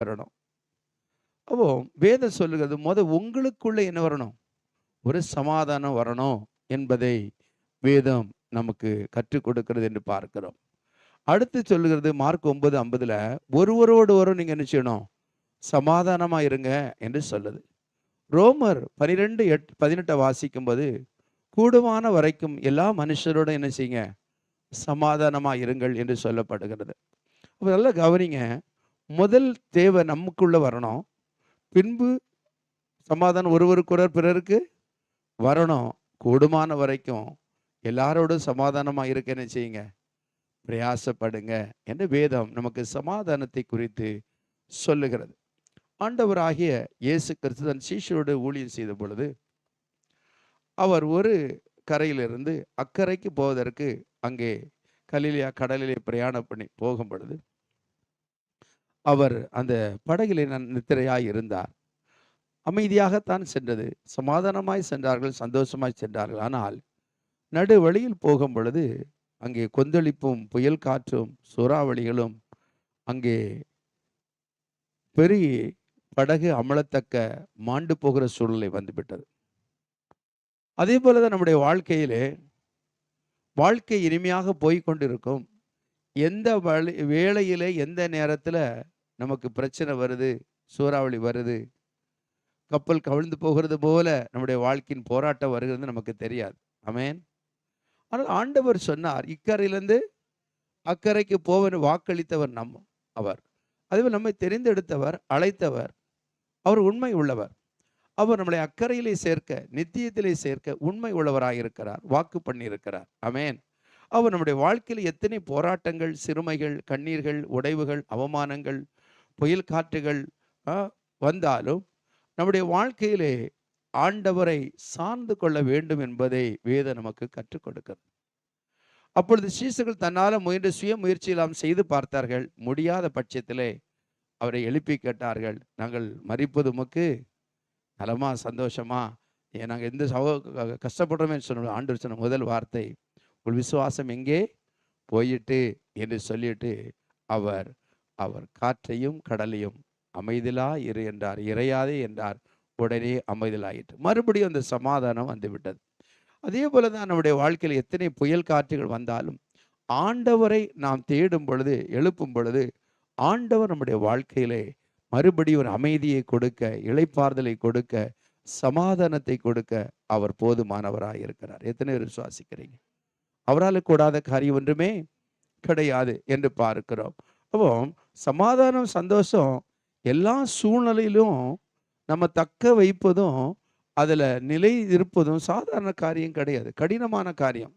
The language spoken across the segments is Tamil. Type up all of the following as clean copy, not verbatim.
வரணும். அப்போ வேதம் சொல்லுகிறது உங்களுக்குள்ள என்ன வரணும்? ஒரு சமாதானம் வரணும் என்பதை வேதம் நமக்கு கற்றுக் கொடுக்கிறது என்று பார்க்கிறோம். அடுத்து சொல்லுகிறது மார்க் 9:50 ஒருவரோடு ஒருவர் நீங்க என்ன செய்யணும்? சமாதானமா இருங்க என்று சொல்லுது. ரோமர் 12:18 வாசிக்கும்போது கூடுமான வரைக்கும் எல்லா மனுஷரோட என்ன செய்யுங்க? சமாதானமா இருங்கள் என்று சொல்லப்படுகிறது. அப்ப நல்லா கவனிங்க. முதல் தேவை நமக்குள்ள வரணும். பின்பு சமாதானம் ஒருவருக்கொருவர் பிறருக்கு வரணும். கூடுமான வரைக்கும் எல்லாரோடும் சமாதானமா இருக்க என்ன செய்யுங்க? பிரயாசப்படுங்க என்று வேதம் நமக்கு சமாதானத்தை குறித்து சொல்லுகிறது. ஆண்டவராகிய இயேசு கிறிஸ்து தன் சீஷரோடு ஊழியம் செய்த பொழுது அவர் ஒரு கரையிலிருந்து அக்கறைக்கு போவதற்கு அங்கே கலிலேயா கடலிலே பிரயாணம் பண்ணி போகும் பொழுது அவர் அந்த படகிலே நித்திரையாய் இருந்தார். அமைதியாகத்தான் சென்றது. சமாதானமாய் சென்றார்கள், சந்தோஷமாய் சென்றார்கள். ஆனால் நடு வழியில் போகும் பொழுது அங்கே கொந்தளிப்பும் புயல் காற்றும் சூறாவளிகளும் அங்கே பெருகி படகு அமலத்தக்க மாண்டு போகிற சூழ்நிலை வந்துவிட்டது. அதே போலதான் நம்முடைய வாழ்க்கையிலே வாழ்க்கை இனிமையாக போய்கொண்டிருக்கும். எந்த வேளையிலே எந்த நேரத்தில் நமக்கு பிரச்சனை வருது, சூறாவளி வருது, கப்பல் கவிழ்ந்து போகிறது போல நம்முடைய வாழ்க்கையின் போராட்டம் வருகிறது நமக்கு தெரியாது. ஆமென். ஆனால் ஆண்டவர் சொன்னார், இக்கரையிலிருந்து அக்கறைக்கு போவன்னு வாக்களித்தவர் அவர். அதுவே நம்மை தெரிந்தெடுத்தவர், அழைத்தவர். அவர் உண்மை உள்ளவர். அவர் நம்மளை அக்கறையிலே சேர்க்க, நித்தியத்திலே சேர்க்க உண்மை உள்ளவராயிருக்கிறார். வாக்கு பண்ணியிருக்கிறார். ஆமென். அவர் நம்முடைய வாழ்க்கையில் எத்தனை போராட்டங்கள், சிறுமைகள், கண்ணீர்கள், உடைவுகள், அவமானங்கள், புயல் காற்றுகள் வந்தாலும் நம்முடைய வாழ்க்கையிலே ஆண்டவரை சார்ந்து கொள்ள வேண்டும் என்பதை வேதம் நமக்கு கற்றுக் கொடுக்கிறது. அப்பொழுது சீசர்கள் தன்னால் முயன்ற சுய முயற்சியெல்லாம் செய்து பார்த்தார்கள். முடியாத பட்சத்திலே அவரை எழுப்பி கேட்டார்கள், நாங்கள் மரிப்பது உமக்கு நலமா, சந்தோஷமா? நாங்கள் எந்த கஷ்டப்படுறோமே சொன்ன ஆண்டவர் சொன்ன முதல் வார்த்தை, உங்கள் விசுவாசம் எங்கே போயிட்டு என்று சொல்லிட்டு அவர் அவர் காற்றையும் கடலையும் அமைதலா இரு என்றார். இறையாதே என்றார். உடனே அமைதலாயிற்று. மறுபடியும் அந்த சமாதானம் வந்துவிட்டது. அதே போல தான் நம்முடைய வாழ்க்கையில் எத்தனை புயல் காற்றுகள் வந்தாலும் ஆண்டவரை நாம் தேடும் பொழுது, எழுப்பும் பொழுது ஆண்டவர் நம்முடைய வாழ்க்கையிலே மறுபடியும் ஒரு அமைதியை கொடுக்க, இளைப்பாறுதலை கொடுக்க, சமாதானத்தை கொடுக்க அவர் போதுமானவராக இருக்கிறார். எத்தனை பேர் விசுவாசிக்கிறீங்க? அவரால் கூடாத காரியம் ஒன்றுமே கிடையாது என்று பார்க்கிறோம். அப்போ சமாதானம், சந்தோஷம் எல்லா சூழ்நிலையிலும் நம்ம தக்க வைப்பதும் அதில் நிலை இருப்பதும் சாதாரண காரியம் கிடையாது, கடினமான காரியம்.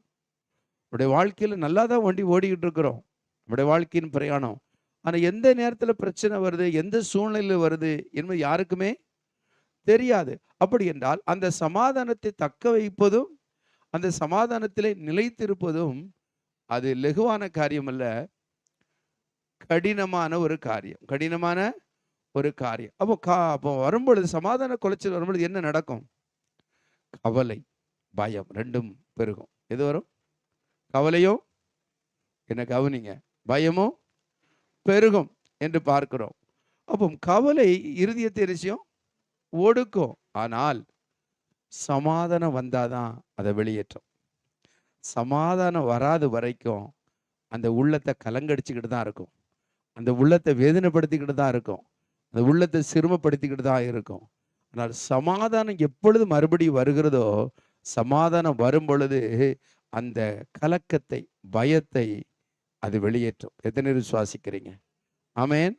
நம்முடைய வாழ்க்கையில் நல்லா தான் வண்டி ஓடிக்கிட்டு இருக்கிறோம், நம்முடைய வாழ்க்கையின் பிரயாணம். ஆனால் எந்த நேரத்தில் பிரச்சனை வருது, எந்த சூழ்நிலையில் வருது என்பது யாருக்குமே தெரியாது. அப்படி என்றால் அந்த சமாதானத்தை தக்க வைப்பதும், அந்த சமாதானத்திலே நிலைத்திருப்பதும் அது லகுவான காரியம் அல்ல, கடினமான ஒரு காரியம். கடினமான ஒரு காரியம். அப்போ வரும்பொழுது, சமாதான குலைச்சல் வரும்பொழுது என்ன நடக்கும்? கவலை, பயம் ரெண்டும் பெருகும். எது வரும்? கவலையும், என்ன கவனிங்க, பயமும் பெருகும் என்று பார்க்கிறோம். அப்போ கவலை இருதயத்தை விஷயம் ஒடுக்கும். ஆனால் சமாதானம் வந்தாதான் அதை வெளியேற்றும். சமாதானம் வராது வரைக்கும் அந்த உள்ளத்தை கலங்கடிச்சுக்கிட்டு தான் இருக்கும், அந்த உள்ளத்தை வேதனைப்படுத்திக்கிட்டு தான் இருக்கும், அந்த உள்ளத்தை சிறுமப்படுத்திக்கிட்டு தான் இருக்கும். ஆனால் சமாதானம் எப்பொழுது மறுபடியும் வருகிறதோ, சமாதானம் வரும் பொழுது அந்த கலக்கத்தை, பயத்தை அது வெளியேற்றும். எத்தனை விசுவாசிக்கிறீங்க? ஆமென்.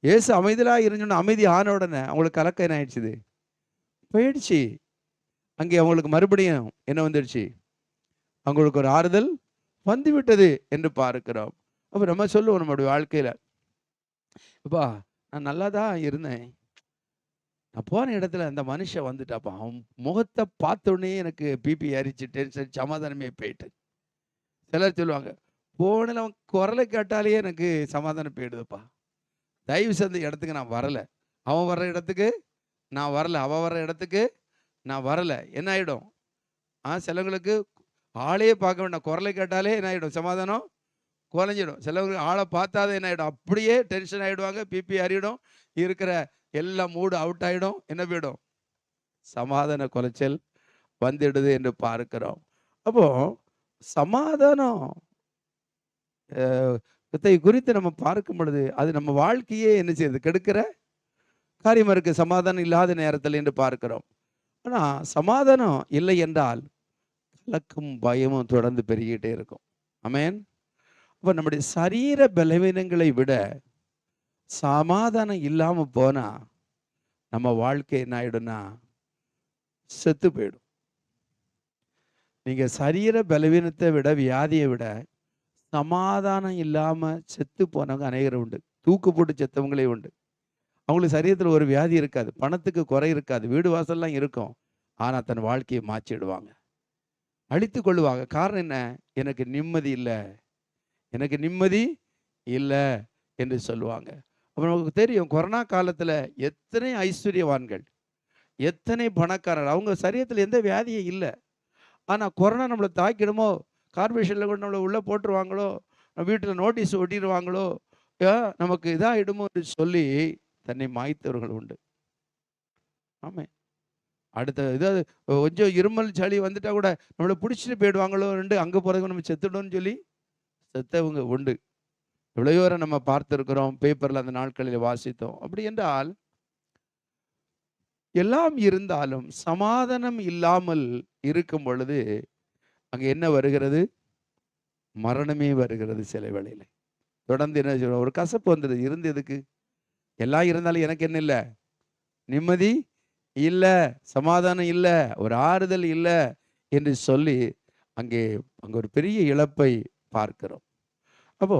இயேசு அமைதியாக இருந்தோன்னு, அமைதி ஆன உடனே அவங்களுக்கு கலக்கம் என்ன ஆயிடுச்சு? போயிடுச்சு. அங்கே அவங்களுக்கு மறுபடியும் என்ன வந்துடுச்சு? அவங்களுக்கு ஒரு ஆறுதல் வந்து விட்டது என்று பார்க்கிறோம். அப்போ நம்ம சொல்லுவோம் நம்மளுடைய வாழ்க்கையில், அப்பா நான் நல்லா தான் இருந்தேன், நான் போன இடத்துல அந்த மனுஷன் வந்துட்டாப்பா, அவன் முகத்தை பார்த்தோடனே எனக்கு பிபி ஏறிச்சு, டென்ஷன், சமாதானமே போயிட்டு. சிலர் சொல்லுவாங்க, போன அவன் குரலை கேட்டாலே எனக்கு சமாதானம் போயிடுதுப்பா, தயவு செஞ்ச இடத்துக்கு நான் வரலை, அவன் வர்ற இடத்துக்கு நான் வரலை, அவன் வர்ற இடத்துக்கு நான் வரலை. என்ன ஆகிடும்? சிலவங்களுக்கு ஆளையே பார்க்க வேண்டாம், குரலை கேட்டாலே என்ன ஆகிடும்? சமாதானம் குறைஞ்சிடும். சிலவங்க ஆளை பார்த்தாத என்ன ஆகிடும், அப்படியே டென்ஷன் ஆகிடுவாங்க, பிபி அறியிடும், இருக்கிற எல்லா மூடு அவுட் ஆகிடும், என்ன போயிடும், சமாதான குலைச்சல் வந்துடுது என்று பார்க்கிறோம். அப்போ சமாதானம் இதை குறித்து நம்ம பார்க்கும் பொழுது அது நம்ம வாழ்க்கையே என்ன செய்யுது, கெடுக்கிற காரியமா இருக்கு, சமாதானம் இல்லாத நேரத்தில் என்று பார்க்கிறோம். ஆனா சமாதானம் இல்லை என்றால் கலக்கும் பயமும் தொடர்ந்து பெருகிட்டே இருக்கும். ஆமென். அப்ப நம்முடைய சரீர பலவீனங்களை விட சமாதானம் இல்லாம போனா நம்ம வாழ்க்கை என்ன ஆயிடும்னா செத்து போயிடும். நீங்க சரீர பலவீனத்தை விட, வியாதியை விட சமாதானம் இல்லாம செத்து போனவங்க அநேகர் உண்டு. தூக்கு போட்டு செத்தவங்களே உண்டு. அவங்களுக்கு சரீரத்தில் ஒரு வியாதி இருக்காது, பணத்துக்கு குறை இருக்காது, வீடு வாசல்லாம் இருக்கும். ஆனா தன் வாழ்க்கையை மாற்றிடுவாங்க, அழித்து கொள்ளுவாங்க. காரணம் என்ன? எனக்கு நிம்மதி இல்லை, எனக்கு நிம்மதி இல்லை என்று சொல்லுவாங்க. அப்போ நமக்கு தெரியும், கொரோனா காலத்தில் எத்தனை ஐஸ்வர்யவான்கள், எத்தனை பணக்காரர், அவங்க சரீரத்தில் எந்த வியாதியும் இல்லை. ஆனால் கொரோனா நம்மளை தாக்கிடுமோ, கார்பரேஷனில் கூட நம்மளை உள்ளே போட்டுருவாங்களோ, வீட்டில் நோட்டீஸ் ஒட்டிடுவாங்களோ, நமக்கு இதாகிடுமோ என்று சொல்லி தன்னை மாய்த்தவர்கள் உண்டு. ஆமாம். அடுத்த இதாவது கொஞ்சம் இருமல் சளி வந்துட்டா கூட நம்மளை பிடிச்சிட்டு போயிடுவாங்களோன்னு அங்கே போகிறதுக்கு நம்ம செத்துடணும்னு சொல்லி செத்தவங்க உண்டு. எவ்வளோ நம்ம பார்த்துருக்கிறோம், பேப்பரில் அந்த நாட்களில் வாசித்தோம். அப்படி என்றால் எல்லாம் இருந்தாலும் சமாதானம் இல்லாமல் இருக்கும் பொழுது அங்கே என்ன வருகிறது? மரணமே வருகிறது. சில வேளையில் தொடர்ந்து என்ன சொல்றோம், ஒரு கசப்பு வந்தது, இருந்ததுக்கு எல்லாம் இருந்தாலும் எனக்கு என்ன இல்லை, நிம்மதி இல்லை, சமாதானம் இல்லை, ஒரு ஆறுதல் இல்லை என்று சொல்லி அங்கே ஒரு பெரிய இழப்பை பார்க்கிறோம். அப்போ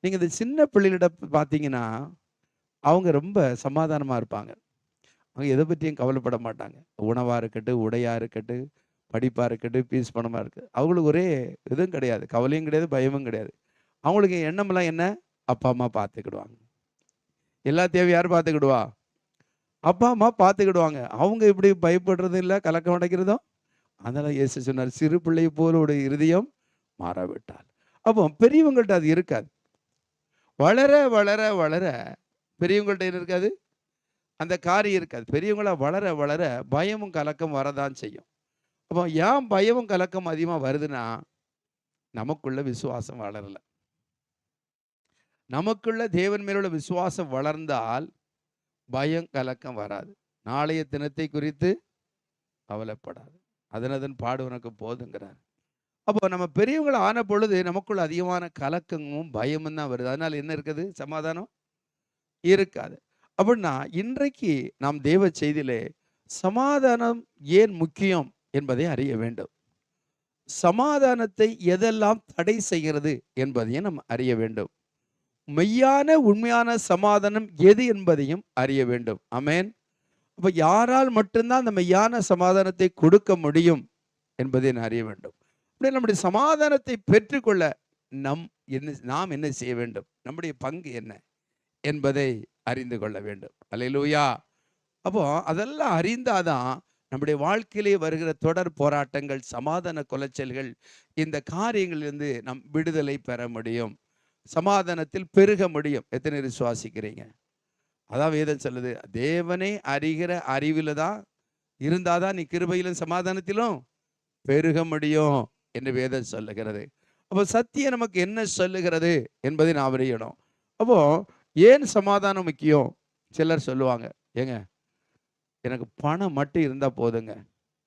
நீங்கள் இந்த சின்ன பிள்ளைகளிட பார்த்தீங்கன்னா அவங்க ரொம்ப சமாதானமாக இருப்பாங்க. அவங்க எதை பற்றியும் கவலைப்பட மாட்டாங்க. உணவாக இருக்கட்டும், உடையாக இருக்கட்டும், படிப்பாக இருக்கட்டும், பீஸ் பணமாக இருக்குது, அவங்களுக்கு ஒரே இதுவும் கிடையாது, கவலையும் கிடையாது, பயமும் கிடையாது. அவங்களுக்கு எண்ணமெல்லாம் என்ன? அப்பா அம்மா பார்த்துக்கிடுவாங்க. எல்லா தேவையும் யார் பார்த்துக்கிடுவா? அப்பா அம்மா பார்த்துக்கிடுவாங்க. அவங்க இப்படி பயப்படுறதும் இல்லை, கலக்கம் அடைக்கிறதும். அதனால் இயேசு சொன்னார், சிறு பிள்ளை போல உடைய இருதயம் மாறாவிட்டால். அப்போ பெரியவங்கள்ட்ட அது இருக்காது. வளர வளர வளர பெரியவங்கள்ட்ட என்ன இருக்காது? அந்த காரியம் இருக்காது. பெரியவங்களா வளர வளர பயமும் கலக்கம் வரதான் செய்யும். அப்போ ஏன் பயமும் கலக்கம் அதிகமாக வருதுன்னா, நமக்குள்ள விசுவாசம் வளரல. நமக்குள்ள தேவன் மேலுள்ள விசுவாசம் வளர்ந்தால் பயம் கலக்கம் வராது. நாளைய தினத்தை குறித்து கவலைப்படாது, அதனதன் பாடு உனக்கு போதுங்கிறார். அப்போ நம்ம பெரியவங்களை ஆன பொழுது நமக்குள்ள அதிகமான கலக்கமும் பயமும் தான் வருது. அதனால என்ன இருக்குது? சமாதானம் இருக்காது. அப்படின்னா இன்றைக்கு நாம் தேவ செய்தியிலே சமாதானம் ஏன் முக்கியம் என்பதை அறிய வேண்டும். சமாதானத்தை எதெல்லாம் தடை செய்கிறது என்பதையும் நாம் அறிய வேண்டும். மெய்யான உண்மையான சமாதானம் எது என்பதையும் அறிய வேண்டும். ஆமென். அப்ப யாரால் மட்டும்தான் அந்த மெய்யான சமாதானத்தை கொடுக்க முடியும் என்பதை அறிய வேண்டும். அப்படி நம்முடைய சமாதானத்தை பெற்றுக்கொள்ள நாம் என்ன செய்ய வேண்டும், நம்முடைய பங்கு என்ன என்பதை அறிந்து கொள்ள வேண்டும். அல்லேலூயா. அப்போ அதெல்லாம் அறிந்தாதான் நம்முடைய வாழ்க்கையிலே வருகிற தொடர் போராட்டங்கள், சமாதான குலைச்சல்கள், இந்த காரியங்களிலிருந்து நாம் விடுதலை பெற முடியும், சமாதானத்தில் பெருக முடியும். எத்தனை விசுவாசிக்கிறீங்க? அதான் வேதம் சொல்லுது, தேவனை அறிகிற அறிவில் தான் இருந்தாதான் நீ கிருபையிலும் சமாதானத்திலும் பெருக முடியும் என்று வேதம் சொல்லுகிறது. அப்போ சத்தியம் நமக்கு என்ன சொல்லுகிறது என்பதை நாம் அறியணும். அப்போ ஏன் சமாதானம் முக்கியம்? சிலர் சொல்லுவாங்க, ஏங்க எனக்கு பணம் மட்டும் இருந்தால் போதுங்க,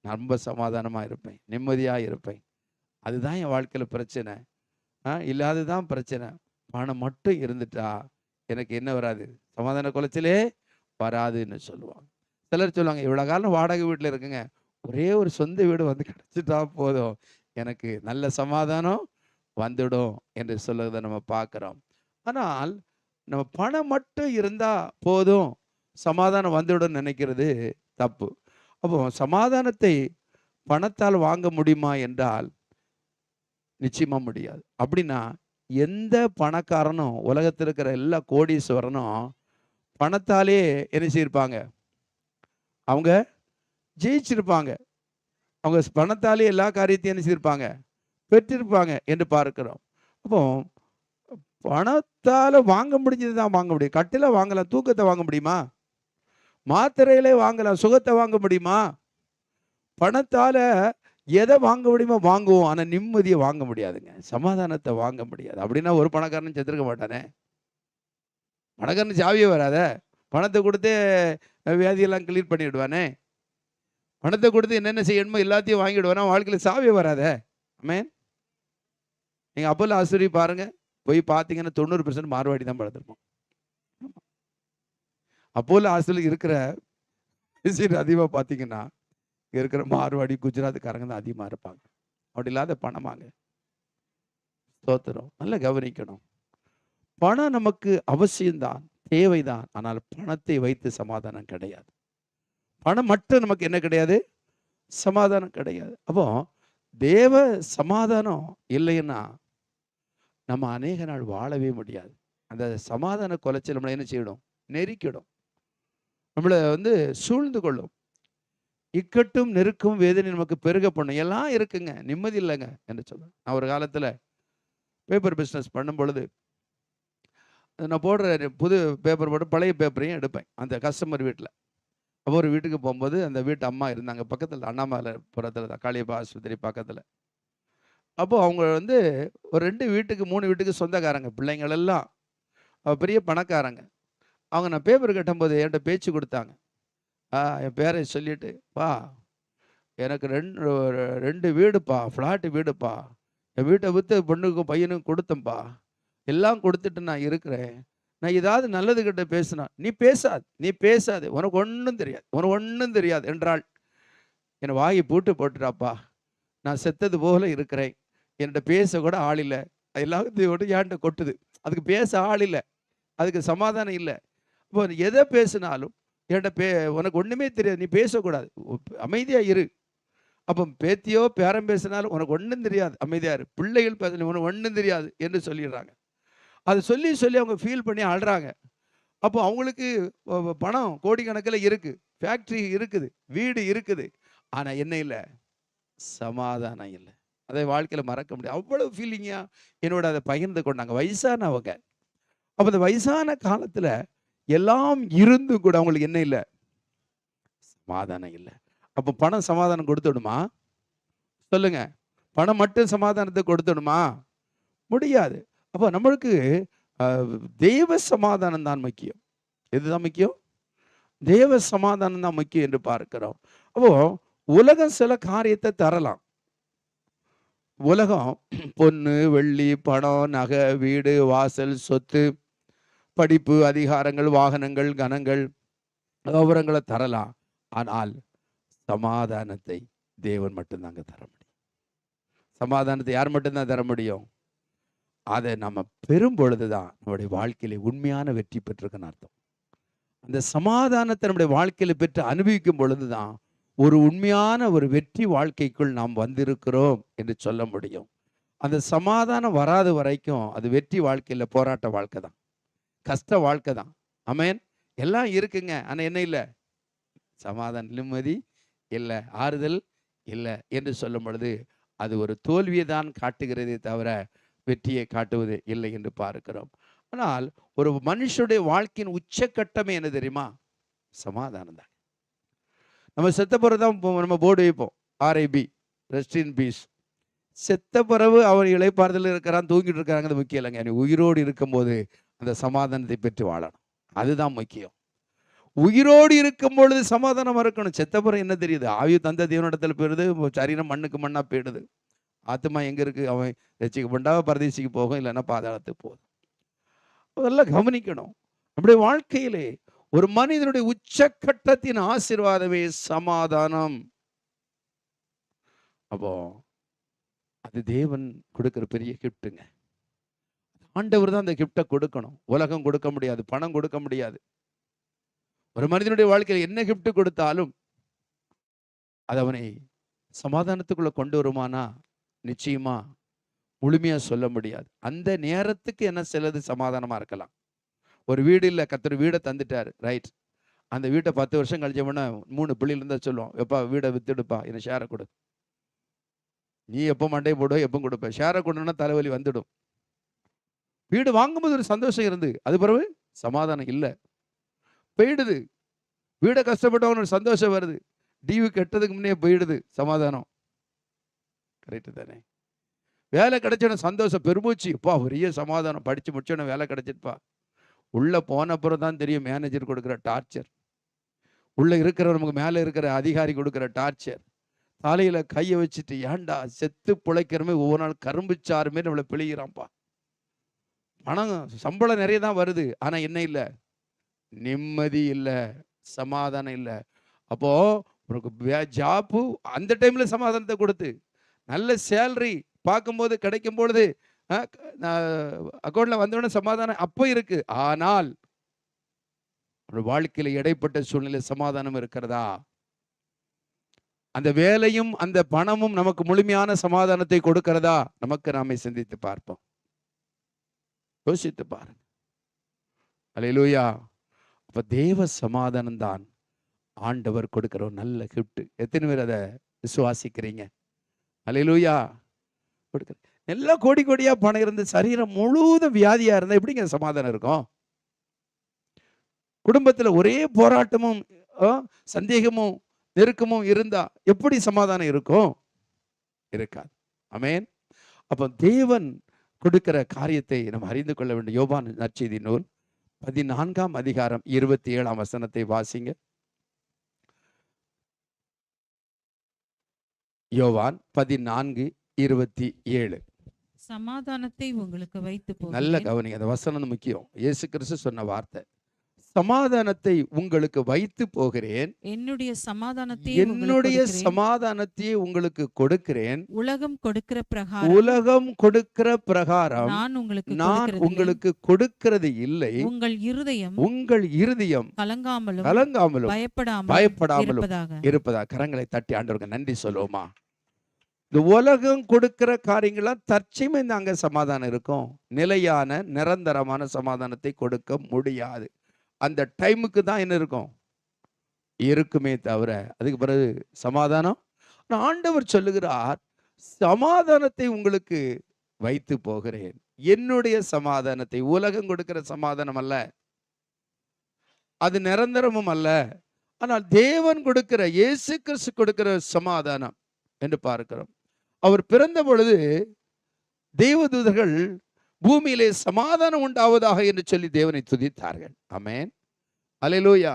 நான் ரொம்ப சமாதானமாக இருப்பேன், நிம்மதியாக இருப்பேன், அதுதான் என் வாழ்க்கையில் பிரச்சனை, இல்லாததான் பிரச்சனை, பணம் மட்டும் இருந்துட்டா எனக்கு என்ன வராது, சமாதான குலைச்சலே வராதுன்னு சொல்லுவாங்க. சிலர் சொல்லுவாங்க, இவ்வளோ காலம் வாடகை வீட்டில் இருக்குங்க, ஒரே ஒரு சொந்த வீடு வந்து கிடச்சிட்டா போதும், எனக்கு நல்ல சமாதானம் வந்துடும் என்று சொல்லுறதை நம்ம பார்க்குறோம். ஆனால் நம்ம பணம் மட்டும் இருந்தால் போதும் சமாதானம் வந்துடும் நினைக்கிறது தப்பு. அப்போ சமாதானத்தை பணத்தால் வாங்க முடியுமா என்றால் நிச்சயமா முடியாது. அப்படின்னா எந்த பணக்காரனும், உலகத்தில் இருக்கிற எல்லா கோடீஸ்வரனும் பணத்தாலே என்ன செய்யிருப்பாங்க? அவங்க ஜெயிச்சிருப்பாங்க. அவங்க பணத்தாலே எல்லா காரியத்தையும் என்ன செய்யிருப்பாங்க? பெற்றிருப்பாங்க என்று பார்க்கிறோம். அப்போ பணத்தால வாங்க முடிஞ்சது தான் வாங்க முடியும். கட்டில வாங்கலாம், தூக்கத்தை வாங்க முடியுமா? மாத்திரையிலே வாங்கலாம், சுகத்தை வாங்க முடியுமா? பணத்தால எதை வாங்க முடியுமோ வாங்குவோம். ஆனா நிம்மதியை வாங்க முடியாதுங்க. சமாதானத்தை வாங்க முடியாது. அப்படின்னா ஒரு பணக்காரனும் செத்துருக்க மாட்டானே. பணக்காரன் சாவியே வராத. பணத்தை கொடுத்து வியாதியெல்லாம் கிளியர் பண்ணிவிடுவானே. பணத்தை கொடுத்து என்னென்ன செய்யணுமோ எல்லாத்தையும் வாங்கிடுவானா. வாழ்க்கையில் சாவியே வராத. ஆமென். நீங்கள் அப்போல்லோ ஆஸ்பத்திரி பாருங்க, போய் பார்த்தீங்கன்னா 90% மார்வாடி தான் படுத்திருப்போம். அப்போல்லோ ஆஸ்பத்திரியில் இருக்கிற பேஷண்ட் அதிகமாக பார்த்தீங்கன்னா இங்கே இருக்கிற மார்வாடி குஜராத்துக்காரங்க தான் அதிகமாக இருப்பாங்க. அப்படி இல்லாத பணமாங்க. ஸ்தோத்திரம். நல்லா கவனிக்கணும். பணம் நமக்கு அவசியம்தான், தேவைதான். ஆனால் பணத்தை வைத்து சமாதானம் கிடையாது. பணம் மட்டும் நமக்கு என்ன கிடையாது? சமாதானம் கிடையாது. அப்போ தேவ சமாதானம் இல்லைன்னா நம்ம அநேக நாள் வாழவே முடியாது. அந்த சமாதான குலைச்சல் நம்மளை என்ன செய்யணும்? நெருக்கிடும். நம்மளை சூழ்ந்து கொள்ளும். இக்கட்டும் நெருக்கும் வேதனை நமக்கு பெருக பண்ணும். எல்லாம் இருக்குங்க, நிம்மதி இல்லைங்க என்று சொல்லுவேன். நான் ஒரு காலத்தில் பேப்பர் பிஸ்னஸ் பண்ணும் பொழுது நான் போடுற புது பேப்பர் போட்டு பழைய பேப்பரையும் எடுப்பேன் அந்த கஸ்டமர் வீட்டில். அப்போ ஒரு வீட்டுக்கு போகும்போது அந்த வீட்டு அம்மா இருந்தாங்க பக்கத்தில், அண்ணாமலைபுரத்தில் தான், காளியப்பா ஆஸ்பத்திரி பக்கத்தில். அப்போது அவங்க ஒரு 2 வீட்டுக்கு 3 வீட்டுக்கு சொந்தக்காரங்க, பிள்ளைங்கள் எல்லாம் பெரிய பணக்காரங்க. அவங்க நான் பேப்பர் கட்டும்போது என்கிட்ட பேச்சு கொடுத்தாங்க. என் பேரை சொல்லிட்டு, பா எனக்கு 2 வீடுப்பா, ஃப்ளாட்டு வீடுப்பா, என் வீட்டை விற்று பொண்ணுக்கும் பையனுக்கும் கொடுத்தேன்ப்பா, எல்லாம் கொடுத்துட்டு நான் இருக்கிறேன். நான் ஏதாவது நல்லது கிட்ட பேசினா, நீ பேசாது, உனக்கு ஒன்றும் தெரியாது என்றாள். என்னை வாயை பூட்டு போட்டுட்டாப்பா, நான் செத்தது போல இருக்கிறேன், என்கிட்ட பேச கூட ஆள் இல்லை, எல்லாத்தையும் விட்டு என்கிட்ட கொட்டுது, அதுக்கு பேச ஆள் இல்லை, அதுக்கு சமாதானம் இல்லை. இப்போ எதை பேசினாலும் என்கிட்ட உனக்கு ஒன்றுமே தெரியாது, நீ பேசக்கூடாது, அமைதியாக இரு. அப்போ பேத்தியோ பேரம் பேசினாலும் உனக்கு ஒன்றும் தெரியாது, அமைதியாக இரு. பிள்ளைகள் பேச உனக்கு ஒன்றும் தெரியாது என்று சொல்லிடுறாங்க. அதை சொல்லி சொல்லி அவங்க ஃபீல் பண்ணி அழுறாங்க. அப்போ அவங்களுக்கு பணம் கோடிக்கணக்கில் இருக்குது, ஃபேக்ட்ரி இருக்குது, வீடு இருக்குது, ஆனால் என்ன இல்லை? சமாதானம் இல்லை. அதை வாழ்க்கையில் மறக்க முடியாது. அவ்வளோ ஃபீலிங்காக என்னோட அதை பகிர்ந்து கொண்டாங்க வயசானவங்க. அப்போ அந்த வயசான காலத்தில் எல்லாம் இருந்தும் கூட அவங்களுக்கு என்ன இல்லை? சமாதானம் இல்லை. அப்போ பணம் சமாதானம் கொடுத்துடுமா? சொல்லுங்க. பணம் மட்டும் சமாதானத்தை கொடுத்துடுமா? முடியாது. அப்போ நம்மளுக்கு தெய்வ சமாதானம் தான் முக்கியம். எதுதான் முக்கியம்? தேவ சமாதானம் தான் முக்கியம் என்று பார்க்கிறோம். அப்போ உலகம் சில காரியத்தை தரலாம். உலகம் பொண்ணு, வெள்ளி, பணம், நகை, வீடு, வாசல், சொத்து, படிப்பு, அதிகாரங்கள், வாகனங்கள், கனங்கள், கௌரவங்களை தரலாம். ஆனால் சமாதானத்தை தேவன் மட்டும்தாங்க தர முடியும். சமாதானத்தை யார் மட்டும்தான் தர முடியும்? அதை நம்ம பெறும் பொழுதுதான் நம்முடைய வாழ்க்கையில உண்மையான வெற்றி பெற்றிருக்குன்னு அர்த்தம். அந்த சமாதானத்தை நம்முடைய வாழ்க்கையில பெற்று அனுபவிக்கும் பொழுதுதான் ஒரு உண்மையான ஒரு வெற்றி வாழ்க்கைக்குள் நாம் வந்திருக்கிறோம் என்று சொல்ல முடியும். அந்த சமாதானம் வராத வரைக்கும் அது வெற்றி வாழ்க்கையில போராட்ட வாழ்க்கை தான், கஷ்ட வாழ்க்கை தான். ஆமென். எல்லாம் இருக்குங்க, ஆனா என்ன இல்லை? சமாதானம், நிம்மதி இல்லை, ஆறுதல் இல்லை என்று சொல்லும் பொழுது அது ஒரு தோல்வியை தான் காட்டுகிறதே தவிர வெற்றியை காட்டுவது இல்லை என்று பார்க்கிறோம். ஆனால் ஒரு மனுஷனுடைய வாழ்க்கையின் உச்சக்கட்டமே என்ன தெரியுமா? சமாதானம் தான். நம்ம செத்த பிறகு தான் நம்ம போர்டு வைப்போம், RIP, ரெஸ்ட் இன் பீஸ். செத்த பிறகு அவர் இளைப்பாறுதல் இருக்கிறான், தூங்கிட்டு இருக்கிறாங்க, அது முக்கியம் இல்லைங்க. நீ உயிரோடு இருக்கும்போது அந்த சமாதானத்தை பெற்று வாழணும், அதுதான் முக்கியம். உயிரோடு இருக்கும் பொழுது சமாதானமா இருக்கணும். செத்த பிறகு என்ன தெரியுது? ஆயு தந்த தேவனிடத்துல போயிடுது, சரீரம் மண்ணுக்கு மண்ணா போயிடுது. ஆத்மா எங்க இருக்கு? அவன் ரட்சிக்கப்பட்டா பரதேசிக்கு போகும், இல்லைன்னா பாதாளத்துக்கு போகும். அதெல்லாம் கவனிக்கணும். நம்முடைய வாழ்க்கையிலே ஒரு மனிதனுடைய உச்சக்கட்டத்தின் ஆசீர்வாதமே சமாதானம். அப்போ அது தேவன் கொடுக்கிற பெரிய கிஃப்ட்டுங்க. ஆண்டவர் தான் அந்த கிஃப்டை கொடுக்கணும். உலகம் கொடுக்க முடியாது, பணம் கொடுக்க முடியாது. ஒரு மனிதனுடைய வாழ்க்கையில் என்ன கிஃப்ட் கொடுத்தாலும் அது அவனை சமாதானத்துக்குள்ள கொண்டு வருமானா? நிச்சயமா முழுமையா சொல்ல முடியாது. அந்த நேரத்துக்கு என்ன சிலது சமாதானமா இருக்கலாம். ஒரு வீடு இல்லை, கர்த்தர் வீடை தந்துட்டாரு, ரைட். அந்த வீட்டை 10 வருஷம் கழிச்சோம்னா 3 பிள்ளைகள் இருந்தால் சொல்லுவோம், எப்பா வீடை வித்துடுப்பா, என்ன ஷேரை கொடு. நீ எப்போ மண்டையை போடுவ, எப்போ கொடுப்ப? ஷேரை கொடுன்னா தலைவலி வந்துடும். வீடு வாங்கும்போது ஒரு சந்தோஷம் இருந்து, அது பிறகு சமாதானம் இல்லை, போயிடுது. வீடை கஷ்டப்பட்டவங்க ஒரு சந்தோஷம் வருது, டிவி கெட்டதுக்கு முன்னே போயிடுது சமாதானம். கரெக்டு தானே? வேலை கிடைச்சோன்னு சந்தோஷம் பெருமூச்சு, அப்பா பெரிய சமாதானம், படிச்சு முடிச்சோன்னு வேலை கிடைச்சிருப்பா. உள்ள போன அப்புறம் தான் தெரியும் மேனேஜர் கொடுக்குற டார்ச்சர், உள்ள இருக்கிற நமக்கு மேலே இருக்கிற அதிகாரி கொடுக்குற டார்ச்சர். தலையில கையை வச்சுட்டு ஏன்டா செத்து பிழைக்கிறமே, ஒவ்வொரு நாள் கரும்பு சாருமே நம்மளை பிழிகிறான்ப்பா. பணம் சம்பளம் நிறைய தான் வருது, ஆனா என்ன இல்லை, நிம்மதி இல்லை, சமாதானம் இல்லை. அப்போ உனக்கு ஜாப்பு அந்த டைம்ல சமாதானத்தை கொடுத்து, நல்ல சேலரி பார்க்கும்போது கிடைக்கும் பொழுது அக்கௌண்ட்ல வந்தோடனே சமாதானம் அப்போ இருக்கு. ஆனால் வாழ்க்கையில இடைப்பட்ட சூழ்நிலை சமாதானம் இருக்கிறதா? அந்த வேலையும் அந்த பணமும் நமக்கு முழுமையான சமாதானத்தை கொடுக்கிறதா? நமக்கு நாமே சிந்தித்து பார்ப்போம், யோசித்து பாருங்க. அல்லேலூயா. அப்ப தேவ சமாதானம் தான் ஆண்டவர் கொடுக்கிற ஒரு நல்ல கிஃப்ட். எத்தனை பேர் அதை விசுவாசிக்கிறீங்க? அல்லேலூயா. கொடுக்கிற எல்லாம் கோடி கோடியா பணம் இருந்து சரீரம் முழுவதும் வியாதியா இருந்தா எப்படிங்க சமாதானம் இருக்கும்? குடும்பத்துல ஒரே போராட்டமும் சந்தேகமும் நெருக்கமும் இருந்தா எப்படி சமாதானம் இருக்கும்? இருக்காது. ஆமென். அப்ப தேவன் கொடுக்கிற காரியத்தை நாம் அறிந்து கொள்ள வேண்டும். யோவான் நற்செய்தி நூல் 14ஆம் அதிகாரம் 27ஆம் வசனத்தை வாசிங்க. யோவான் 14:27. சமாதானத்தை உங்களுக்கு வைத்து போகிறேன். நல்ல கவனிங்க, அந்த வசனம் முக்கியம். இயேசு கிறிஸ்து சொன்ன வார்த்தை, சமாதானத்தை உங்களுக்கு வைத்து போகிறேன், என்னுடைய சமாதானத்தையே உங்களுக்கு கொடுக்கிறேன். உலகம் கொடுக்கிற பிரகாரம் நான் உங்களுக்கு கொடுக்கிறது இல்லை. உங்கள் இருதயம் கலங்காமலும் பயப்படாமலும் இருப்பதாக. கரங்களை தட்டி ஆண்டவருக்கு நன்றி சொல்லுவோமா? இந்த உலகம் கொடுக்கிற காரியங்கள்லாம் தற்சமயம் அங்க சமாதானம் இருக்கும், நிலையான நிரந்தரமான சமாதானத்தை கொடுக்க முடியாது. அந்த டைமுக்கு தான் என்ன இருக்கும், இருக்குமே தவிர அதுக்கு பிறகு சமாதானம். ஆண்டவர் சொல்லுகிறார், சமாதானத்தை உங்களுக்கு வைத்து போகிறேன், என்னுடைய சமாதானத்தை. உலகம் கொடுக்கிற சமாதானம் அல்ல, அது நிரந்தரமும் அல்ல, ஆனால் தேவன் கொடுக்கிற, இயேசு கிறிஸ்து கொடுக்கிற சமாதானம் என்று பார்க்கிறோம். அவர் பிறந்த பொழுது தேவதூதர்கள் பூமியிலே சமாதானம் உண்டாவதாக என்று சொல்லி தேவனை துதித்தார்கள். ஆமென். அல்லேலூயா.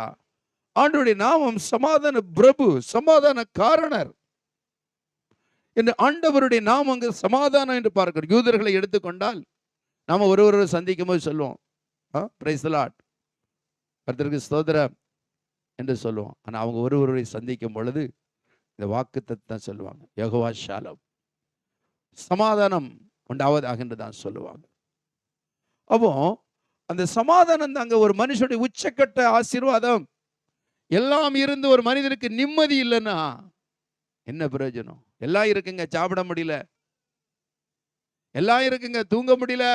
ஆண்டவருடைய நாமம் சமாதான பிரபு, சமாதான காரணர் என்று ஆண்டவருடைய நாமம் அங்கு சமாதானம் என்று பார்க்கிறோம். யூதர்களை எடுத்துக்கொண்டால் நாம ஒருவரை சந்திக்கும் போது சொல்லுவோம், பிரைஸ் தி லார்ட், கர்த்தருக்கு ஸ்தோத்திரம் என்று சொல்லுவோம். ஆனா அவங்க ஒருவரை சந்திக்கும் பொழுது இந்த வாக்குத்தத்தம் தான் சொல்லுவாங்க, யெகோவா ஷாலோம், சமாதானம் உண்டாவதாக என்று தான் சொல்லுவாங்க. அப்போ அந்த சமாதானம் தாங்க ஒரு மனுஷனுடைய உச்சக்கட்ட ஆசீர்வாதம். எல்லாம் இருந்து ஒரு மனிதனுக்கு நிம்மதி இல்லைன்னா என்ன பிரயோஜனம்? எல்லாம் இருக்குங்க, சாப்பிட முடியல, எல்லாம் இருக்குங்க, தூங்க முடியல,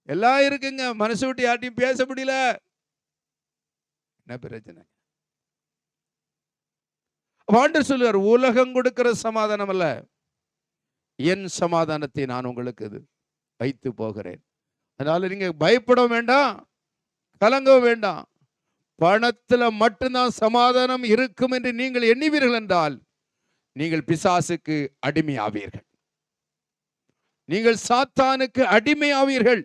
எல்லாம் இருக்குங்க, மனசு விட்டு யார்ட்டையும் பேச முடியல, என்ன பிரயோஜனம்? ஆண்டவர் சொல்லுவார், உலகம் கொடுக்கிற சமாதானம் அல்ல, என் சமாதானத்தை நான் உங்களுக்கு வைத்து போகிறேன். அதனால நீங்க பயப்பட வேண்டாம், கலங்க வேண்டாம். பணத்துல மட்டும்தான் சமாதானம் இருக்கும் என்று நீங்கள் எண்ணுவீர்கள் என்றால் நீங்கள் பிசாசுக்கு அடிமையாவீர்கள், நீங்கள் சாத்தானுக்கு அடிமையாவீர்கள்.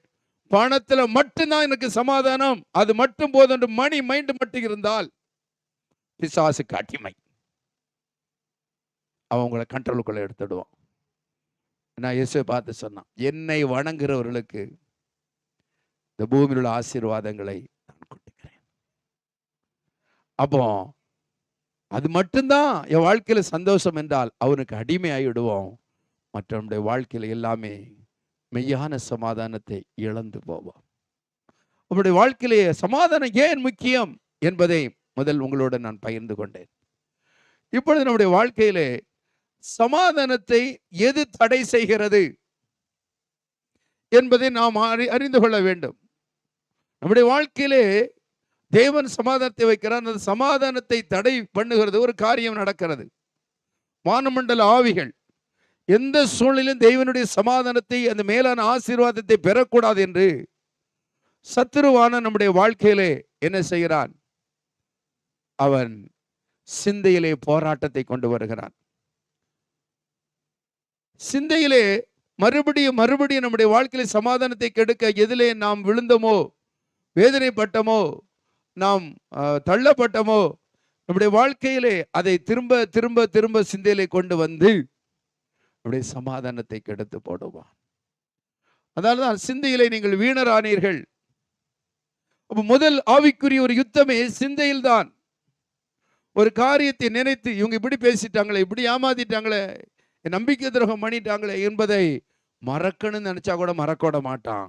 பணத்துல மட்டும்தான் எனக்கு சமாதானம், அது மட்டும் போதும் மணி மைண்ட் மட்டும் இருந்தால் பிசாசுக்கு அடிமை. அவன் உங்களை கண்ட்ரோலுக்குள்ள எடுத்துடுவான். நான் இயேசுவை பார்த்து சொன்னான், என்னை வணங்குறவர்களுக்கு இந்த பூமியில் உள்ள ஆசீர்வாதங்களை நான் கொட்டுகிறேன். அப்போ அது மட்டும்தான் என் வாழ்க்கையில சந்தோஷம் என்றால் அவனுக்கு அடிமை ஆகிடுவோம். மற்றவனுடைய வாழ்க்கையில எல்லாமே மெய்யான சமாதானத்தை இழந்து போவோம். அவனுடைய வாழ்க்கையிலே சமாதானம் ஏன் முக்கியம் என்பதை முதல் உங்களோட நான் பகிர்ந்து கொண்டேன். இப்பொழுது நம்முடைய வாழ்க்கையிலே சமாதானத்தை எது தடை செய்கிறது என்பதை நாம் அறிந்து கொள்ள வேண்டும். நம்முடைய வாழ்க்கையிலே தேவன் சமாதானத்தை வைக்கிறார், அந்த சமாதானத்தை தடை பண்ணுகிறது ஒரு காரியம் நடக்கிறது. வானமண்டல ஆவிகள் எந்த சூழ்நிலையிலும் தேவனுடைய சமாதானத்தை, அந்த மேலான ஆசீர்வாதத்தை பெறக்கூடாது என்று சத்துருவான நம்முடைய வாழ்க்கையிலே என்ன செய்கிறான்? அவன் சிந்தையிலே போராட்டத்தை கொண்டு வருகிறான். சிந்தையிலே மறுபடியும் மறுபடியும் நம்முடைய வாழ்க்கையில சமாதானத்தை கெடுக்க எதிலே நாம் விழுந்தோமோ, வேதனைப்பட்டமோ, நாம் தள்ளப்பட்டமோ, நம்முடைய வாழ்க்கையிலே அதை திரும்ப திரும்ப திரும்ப சிந்தையிலே கொண்டு வந்து நம்முடைய சமாதானத்தை கெடுத்து போடுவான். அதனால்தான் சிந்தையிலே நீங்கள் வீணரானீர்கள். அப்ப முதல் ஆவிக்குரிய ஒரு யுத்தமே சிந்தையில் தான். ஒரு காரியத்தை நினைத்து இவங்க இப்படி பேசிட்டாங்களே, இப்படி ஏமாத்திட்டாங்களே, நம்பிக்கை துரோகம் பண்ணிட்டாங்களே என்பதை மறக்கணும்னு நினைச்சா கூட மறக்க மாட்டான்.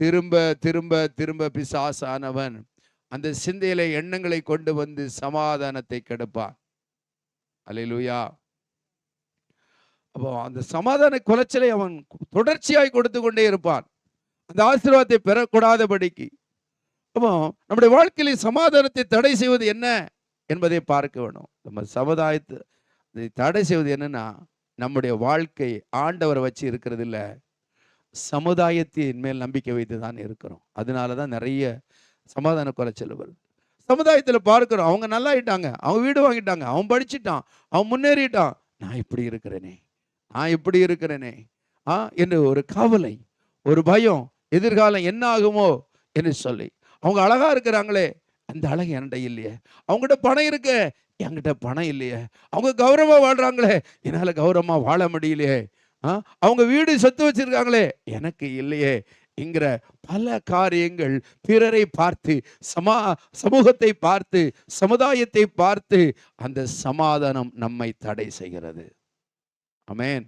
திரும்ப திரும்ப திரும்ப பிசாசானவன் அந்த சிந்தையில எண்ணங்களை கொண்டு வந்து சமாதானத்தை கெடுப்பான். அல்லேலூயா. அப்போ அந்த சமாதான குலைச்சலை அவன் தொடர்ச்சியாய் கொடுத்து கொண்டே இருப்பான், அந்த ஆசீர்வாதத்தை பெறக்கூடாதபடிக்கு. அப்போ நம்முடைய வாழ்க்கையில சமாதானத்தை தடை செய்வது என்ன என்பதை பார்க்க வேணும். நம்ம சமுதாயத்தை தடை செய்வது என்னன்னா, நம்முடைய வாழ்க்கை ஆண்டவரை வச்சு இருக்கிறது இல்லை, சமுதாயத்தின் மேல் நம்பிக்கை வைத்து தான் இருக்கிறோம். அதனாலதான் நிறைய சமாதான குலைச்சல் வருது. சமுதாயத்தில் பார்க்கிறோம், அவங்க நல்லா ஆயிட்டாங்க, அவங்க வீடு வாங்கிட்டாங்க, அவன் படிச்சுட்டான், அவன் முன்னேறிட்டான், நான் இப்படி இருக்கிறேனே, நான் இப்படி இருக்கிறேனே என்று ஒரு கவலை, ஒரு பயம், எதிர்காலம் என்ன ஆகுமோ என்று சொல்லி. அவங்க அழகா இருக்கிறாங்களே, அந்த அழகு என்கிட்ட இல்லையே. அவங்ககிட்ட பணம் இருக்கு, என்கிட்ட பணம் இல்லையே. அவங்க கௌரவமா வாழ்றாங்களே, என்னால கௌரவமா வாழ முடியலையே. அவங்க வீடு சொத்து வச்சிருக்காங்களே, எனக்கு இல்லையே என்கிற பல காரியங்கள் பிறரை பார்த்து, சமூகத்தை பார்த்து, சமுதாயத்தை பார்த்து அந்த சமாதானம் நம்மை தடை செய்கிறது. ஆமென்.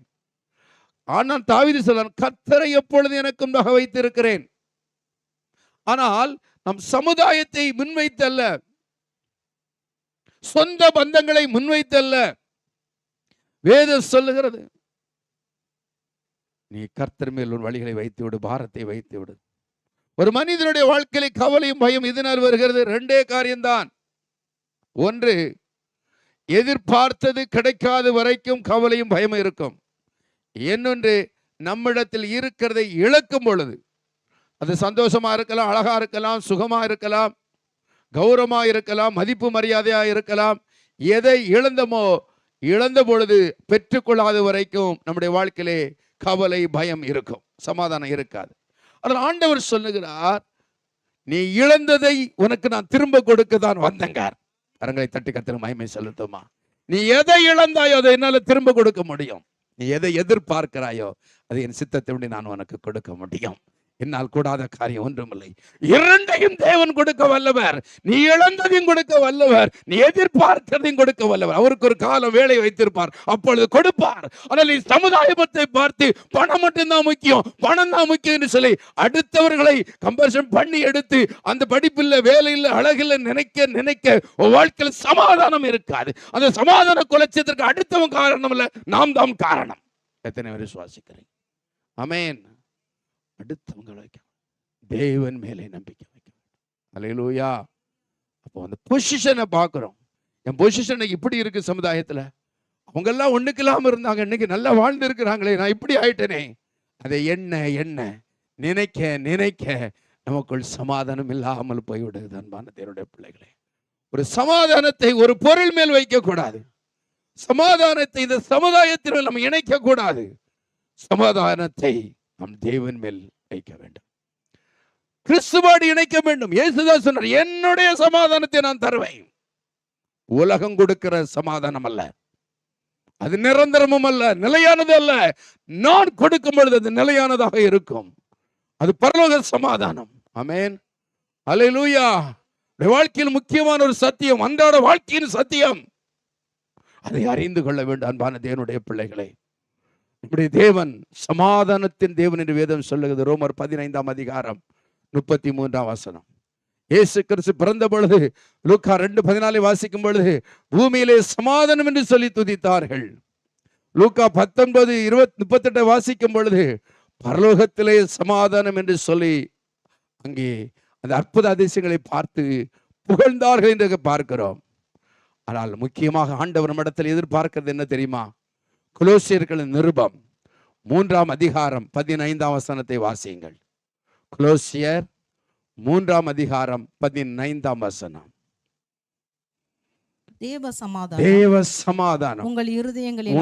ஆனால் தாவீது சொல்றான், கர்த்தரை எப்பொழுது எனக்கும் நக வைத்திருக்கிறேன். ஆனால் நம் சமுதாயத்தை முன்வைத்தல்ல, சொந்த பந்தங்களை முன்வைத்தல்ல, வேதம் சொல்லுகிறது, நீ கர்த்தர் மேல் உன் வழிகளை வைத்து விடு, பாரத்தை வைத்து விடு. ஒரு மனிதனுடைய வாழ்க்கையில கவலையும் பயம் இதனால் வருகிறது. ரெண்டே காரியம்தான். ஒன்று, எதிர்பார்த்தது கிடைக்காத வரைக்கும் கவலையும் பயமும் இருக்கும். இன்னொன்று, நம்மிடத்தில் இருக்கிறதை இழக்கும் பொழுது, அது சந்தோஷமா இருக்கலாம், அழகா இருக்கலாம், சுகமா இருக்கலாம், கௌரவமா இருக்கலாம், மதிப்பு மரியாதையா இருக்கலாம். எதை இழந்தமோ, இழந்த பொழுது பெற்றுக்கொள்ளாத வரைக்கும் நம்முடைய வாழ்க்கையிலே கவலை பயம் இருக்கும், சமாதானம் இருக்காது. அதில் ஆண்டவர் சொல்லுகிறார், நீ இழந்ததை உனக்கு நான் திரும்ப கொடுக்க தான் வந்தேங்கார். கரங்களை தட்டி கர்த்தருக்கு மகிமை செலுத்துமா. நீ எதை இழந்தாயோ அதை என்னால திரும்ப கொடுக்க முடியும். நீ எதை எதிர்பார்க்கிறாயோ அதை என் சித்தத்தை நான் உனக்கு கொடுக்க முடியும். என்னால் கூடாத காரியம் ஒன்றுமில்லை. இரண்டையும் தேவன் கொடுக்க வல்லவர். நீ இழந்ததையும் கொடுக்க வல்லவர், நீ எதிர்பார்க்கிறதையும் கொடுக்க வல்லவர். அவருக்கு ஒரு காலம் வேலை வைத்திருப்பார், அப்பொழுது கொடுப்பார். ஆனால் நீ சமுதாயத்தை பார்த்து பணம் மட்டும்தான் முக்கியம், பணம் தான் முக்கியம் என்று சொல்லி அடுத்தவர்களை கம்பேரிசன் பண்ணி எடுத்து அந்த படிப்பில்லை, வேலை இல்லை, அழகில்லை நினைக்க நினைக்க வாழ்க்கையில் சமாதானம் இருக்காது. அந்த சமாதான குலைச்சத்திற்கு அடுத்தவன் காரணம் இல்லை, நாம் தான் காரணம். எத்தனை பேர் விசுவாசிக்கிறேன்? ஆமென். அடுத்தவங்க வைக்க, தேவன் மேலே நம்பிக்கை வைக்க. அல்லேலூயா. அப்போ அந்த பொசிஷனை பார்க்கிறோம். என் பொசிஷன் இப்படி இருக்கு சமுதாயத்துல, அவங்க எல்லாம் ஒண்ணுக்கு இல்லாம இருந்தாங்க, இன்னைக்கு நல்லா வாழ்ந்து இருக்கிறாங்களே, நான் இப்படி ஆயிட்டேனே. அதை என்ன என்ன நினைக்க நினைக்க நமக்குள் சமாதானம் இல்லாமல் போய்விடுது. அன்பான தேவனுடைய பிள்ளைகளே, ஒரு சமாதானத்தை ஒரு பொருள் மேல் வைக்க கூடாது. சமாதானத்தை இந்த சமுதாயத்தில் நம்ம இணைக்க கூடாது. சமாதானத்தை நம் தேவன் மேல் வைக்க வேண்டும், கிறிஸ்துவோடு இணைக்க வேண்டும். இயேசுதான் சொன்னார், என்னுடைய சமாதானத்தை நான் தருவேன். உலகம் கொடுக்கிற சமாதானம் அல்ல, அது நிரந்தரமும் அல்ல, நிலையானது அல்ல. நான் கொடுக்கும் பொழுது அது நிலையானதாக இருக்கும். அது பரலோக சமாதானம். ஆமென். அல்லேலூயா. வாழ்க்கையில் முக்கியமான ஒரு சத்தியம், அன்றாட வாழ்க்கையின் சத்தியம். அதை அறிந்து கொள்ள வேண்டும் அன்பான தேவனுடைய பிள்ளைகளை. இப்படி தேவன் சமாதானத்தின் தேவன் என்று வேதம் சொல்லுகிறது. ரோமர் 15ஆம் அதிகாரம் 33ஆம் வசனம். இயேசு கிறிஸ்து பிறந்த பொழுது லூக்கா 2:14 வாசிக்கும் பொழுது பூமியிலே சமாதானம் என்று சொல்லி துதித்தார்கள். லூக்கா 19:38 வாசிக்கும் பொழுது பரலோகத்திலே சமாதானம் என்று சொல்லி அங்கே அந்த அற்புத அதிசயங்களை பார்த்து புகழ்ந்தார்கள் என்று பார்க்கிறோம். ஆனால் முக்கியமாக ஆண்டவர் நம்மிடத்தில் எதிர்பார்க்கிறது என்ன தெரியுமா? கொலோசியர்களின் நிருபம் 3ஆம் அதிகாரம் 15ஆம் வசனத்தை வாசியுங்கள். கொலோசியர் 3ஆம் அதிகாரம் 15ஆம் வசனம். தேவ சமாதானம் உங்கள் இருதயங்களில்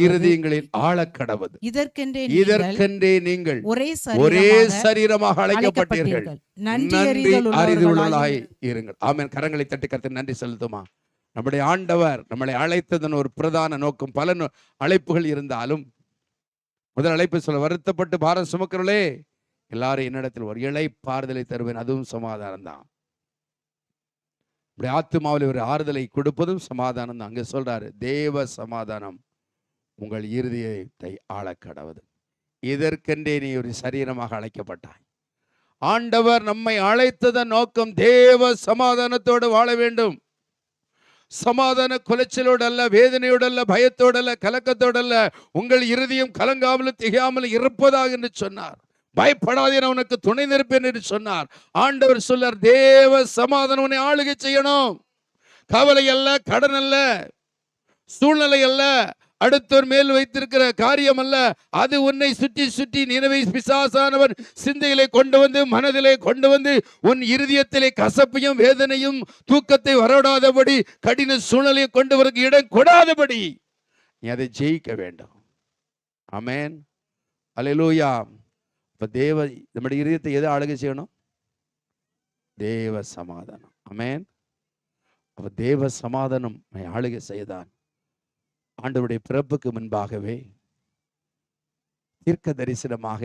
இருதயங்களில் ஆழக்கடவது. இதற்கென்றே நீங்கள் ஒரே சரீரமாக அழைக்கப்பட்டீர்கள். நன்றி அறிதலுள்ளவர்களாய் இருங்கள். ஆமென். கரங்களை தட்டி கர்த்தருக்கு நன்றி செலுத்துமா. நம்முடைய ஆண்டவர் நம்மளை அழைத்ததன் ஒரு பிரதான நோக்கம். பல அழைப்புகள் இருந்தாலும் முதல் அழைப்பு சொல்ல, வருத்தப்பட்டு பாரம் சுமக்கிறவர்களே எல்லாரும் என்னிடத்தில் ஒரு இளைப்பாறுதலை தருவேன், அதுவும் சமாதானம் தான். ஆத்துமாவில் ஒரு ஆறுதலை கொடுப்பதும் சமாதானம் தான். அங்க சொல்றாரு, தேவ சமாதானம் உங்கள் இருதயத்தை ஆளக்கடவது. இதற்கென்றே நீ ஒரு சரீரமாக அழைக்கப்பட்டாய். ஆண்டவர் நம்மை அழைத்ததன் நோக்கம் தேவ சமாதானத்தோடு வாழ வேண்டும். சமாதான குலைச்சலோடு அல்ல, வேதனையோடு அல்ல, பயத்தோடு அல்ல, கலக்கத்தோடு அல்ல. உங்கள் இருதயம் கலங்காமலும் திகையாமலும் இருப்பதாக என்று சொன்னார். பயப்படாதே, நான் உனக்கு துணை நிற்பேன் என்று சொன்னார். ஆண்டவர் சொல்லார், தேவ சமாதானம் உன்னை ஆளுகை செய்யணும். கவலை அல்ல, கடன் அல்ல, சூழ்நிலை அல்ல, அடுத்தவர் மேல் வைத்திருக்கிற காரியம் அல்ல. அது உன்னை சுற்றி சுற்றி நினைவை பிசாசானவன் சிந்தையிலே கொண்டு வந்து, மனதிலே கொண்டு வந்து, உன் இருதயத்திலே கசப்பையும் வேதனையும் தூக்கத்தை வரவிடாதபடி, கடின சூழ்நிலையை கொண்டு வர இடம் கொடாதபடி நீ அதை ஜெயிக்க வேண்டும். ஆமென். அல்லேலூயா. இப்ப நம்முடைய இருதயத்தை எதை ஆளுகை செய்யணும்? தேவ சமாதானம். ஆமென். அப்ப தேவ சமாதானம் ஆளுகை செய்தான். ஆண்டவருடைய பிறப்புக்கு முன்பாகவே தீர்க்க தரிசனமாக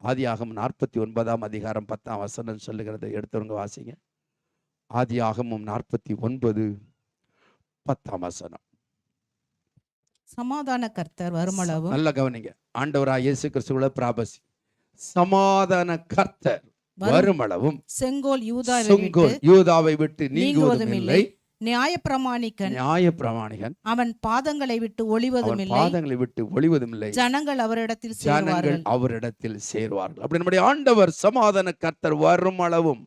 ஆதியாகமம் 49ஆம் அதிகாரம் 10ஆம் வசனம் சொல்லுகிறது. எடுத்தவங்க வாசிங்க. ஆதியாகமம் 49:10 வசனம். சமாதான கர்த்தர் வருமளவும், நல்ல கவனிங்க, ஆண்டவராகிய இயேசு கிறிஸ்துவுல பிராபசி, சமாதான கர்த்தர் வருமளவும் செங்கோல் யூதாவை விட்டு நீங்குவதும் இல்லை, நியாயப்பிரமாணிகன் அவன் பாதங்களை விட்டு ஒளிவதும் இல்லை, ஜனங்கள் அவரிடத்தில் சேருவார்கள். அப்படி நம்முடைய ஆண்டவர் சமாதான கர்த்தர் வரும் அளவும்,